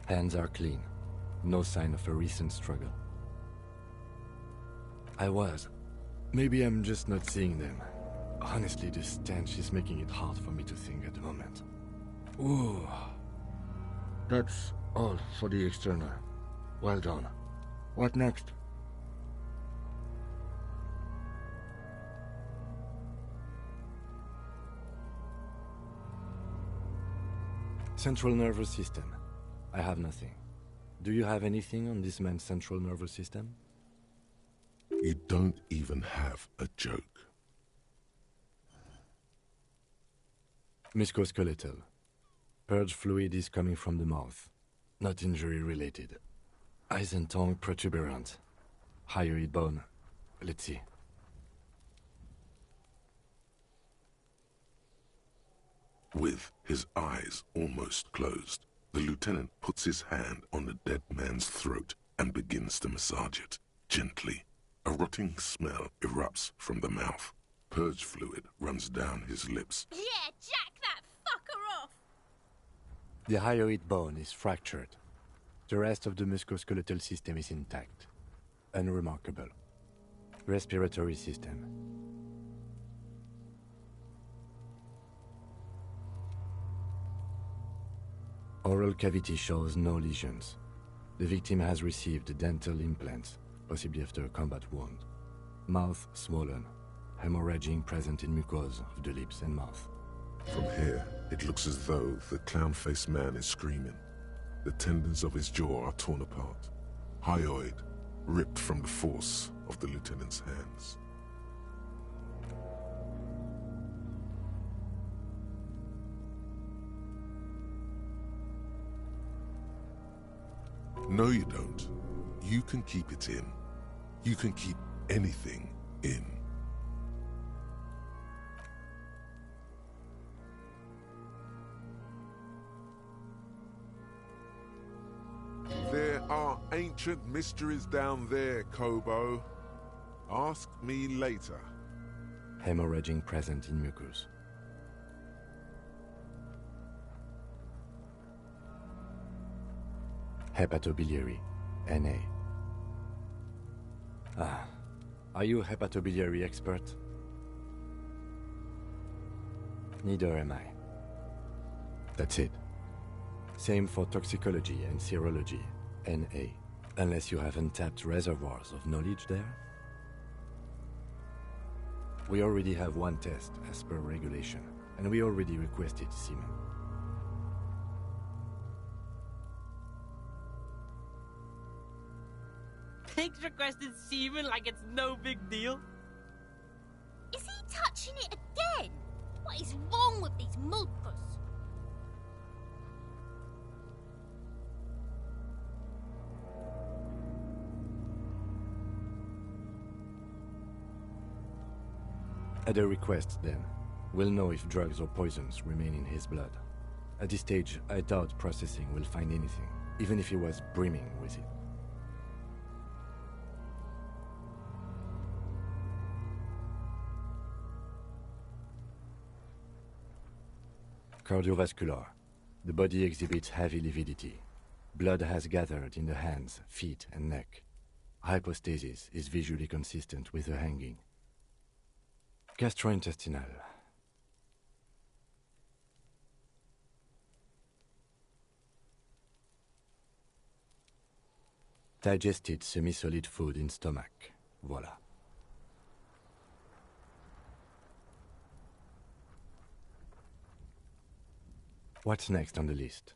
Hands are clean. No sign of a recent struggle. Maybe I'm just not seeing them. Honestly, this stench is making it hard for me to think at the moment. Ooh. That's all for the external. Well done. What next? Central nervous system. I have nothing. Do you have anything on this man's central nervous system? You don't even have a joke. Musculoskeletal. Purge fluid is coming from the mouth. Not injury-related. Eyes and tongue protuberant. Hyoid bone. Let's see. With his eyes almost closed, the lieutenant puts his hand on the dead man's throat and begins to massage it, gently. A rotting smell erupts from the mouth. Purge fluid runs down his lips. Yeah, jack that fucker off! The hyoid bone is fractured. The rest of the musculoskeletal system is intact. Unremarkable. Respiratory system. Oral cavity shows no lesions. The victim has received dental implants, possibly after a combat wound. Mouth swollen. Hemorrhaging present in mucosa of the lips and mouth. From here, it looks as though the clown-faced man is screaming. The tendons of his jaw are torn apart. Hyoid ripped from the force of the lieutenant's hands. No, you don't. You can keep it in. You can keep anything in. There are ancient mysteries down there, Kobo. Ask me later. Hemorrhaging present in mucus. Hepatobiliary, NA. Are you a hepatobiliary expert? Neither am I. That's it. Same for toxicology and serology, NA. Unless you have untapped reservoirs of knowledge there? We already have one test as per regulation, and we already requested semen. Pigs requested semen like it's no big deal. Is he touching it again? What is wrong with these mulpers? At a request, then, we'll know if drugs or poisons remain in his blood. At this stage, I doubt processing will find anything, even if he was brimming with it. Cardiovascular. The body exhibits heavy lividity. Blood has gathered in the hands, feet, and neck. Hypostasis is visually consistent with the hanging. Gastrointestinal. Digested semi-solid food in stomach. Voila. What's next on the list?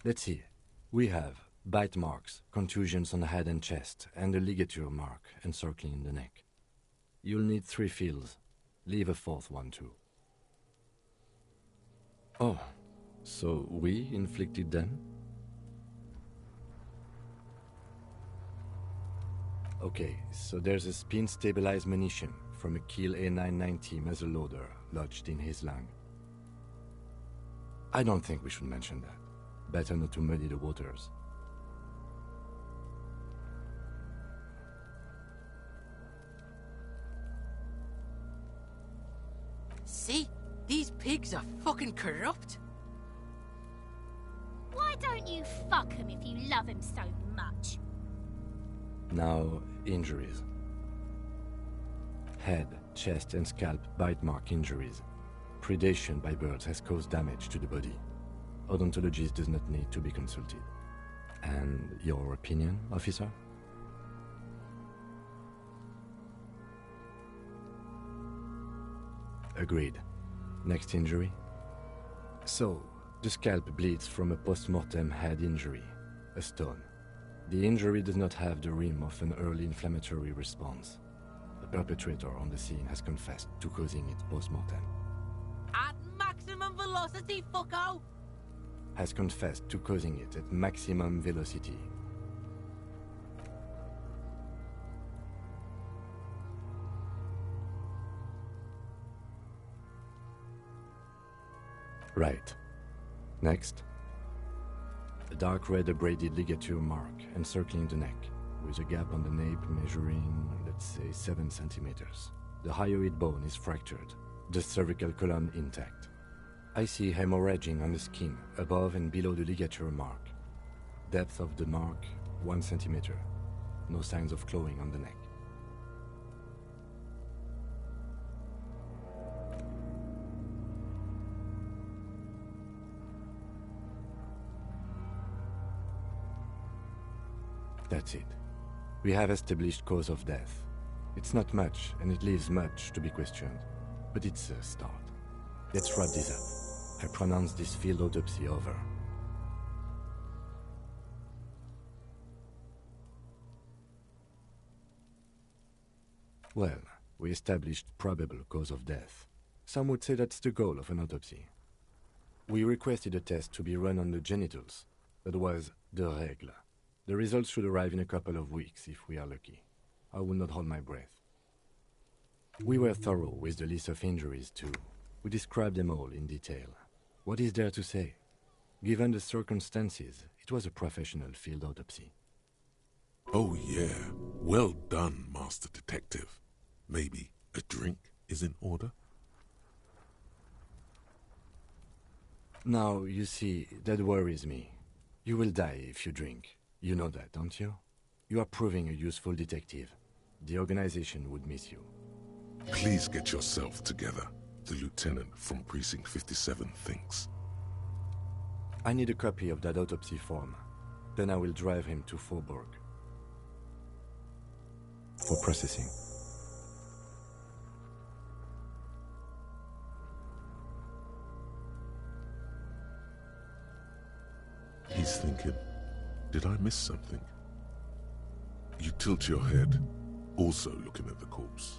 Let's see. We have bite marks, contusions on the head and chest, and a ligature mark encircling the neck. You'll need 3 fields. Leave a 4th one too. Oh, so we inflicted them? Okay, so there's a spin-stabilized munition from a Kiel A990 muzzleloader lodged in his lung. I don't think we should mention that. Better not to muddy the waters. See? These pigs are fucking corrupt. Why don't you fuck him if you love him so much? Now, injuries. Head, chest and scalp bite mark injuries. Predation by birds has caused damage to the body. Odontologist does not need to be consulted. And your opinion, officer? Agreed. Next injury? So, the scalp bleeds from a post-mortem head injury. A stone. The injury does not have the rim of an early inflammatory response. The perpetrator on the scene has confessed to causing it post-mortem. At maximum velocity, fucko! Has confessed to causing it at maximum velocity. Right. Next. A dark red abraded ligature mark encircling the neck, with a gap on the nape measuring, let's say, 7 centimeters. The hyoid bone is fractured, the cervical column intact. I see hemorrhaging on the skin, above and below the ligature mark. Depth of the mark, 1 centimeter. No signs of clawing on the neck. That's it. We have established cause of death. It's not much, and it leaves much to be questioned. But it's a start. Let's wrap this up. I pronounce this field autopsy over. Well, we established probable cause of death. Some would say that's the goal of an autopsy. We requested a test to be run on the genitals. That was the règle. The results should arrive in a couple of weeks, if we are lucky. I will not hold my breath. We were thorough with the list of injuries, too. We described them all in detail. What is there to say? Given the circumstances, it was a professional field autopsy. Oh yeah, well done, Master Detective. Maybe a drink is in order? Now, you see, that worries me. You will die if you drink. You know that, don't you? You are proving a useful detective. The organization would miss you. Please get yourself together. The lieutenant from Precinct 57 thinks. I need a copy of that autopsy form. Then I will drive him to Faubourg. For processing. He's thinking, did I miss something? You tilt your head, also looking at the corpse.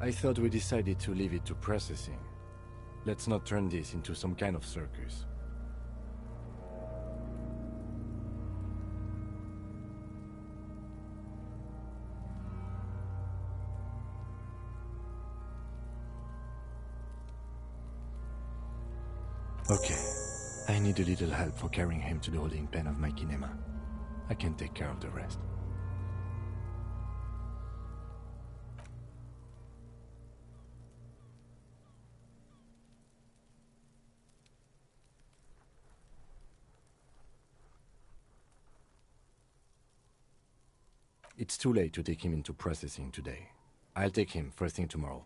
I thought we decided to leave it to processing. Let's not turn this into some kind of circus. Okay, I need a little help for carrying him to the holding pen of my kinema. I can take care of the rest. It's too late to take him into processing today. I'll take him first thing tomorrow.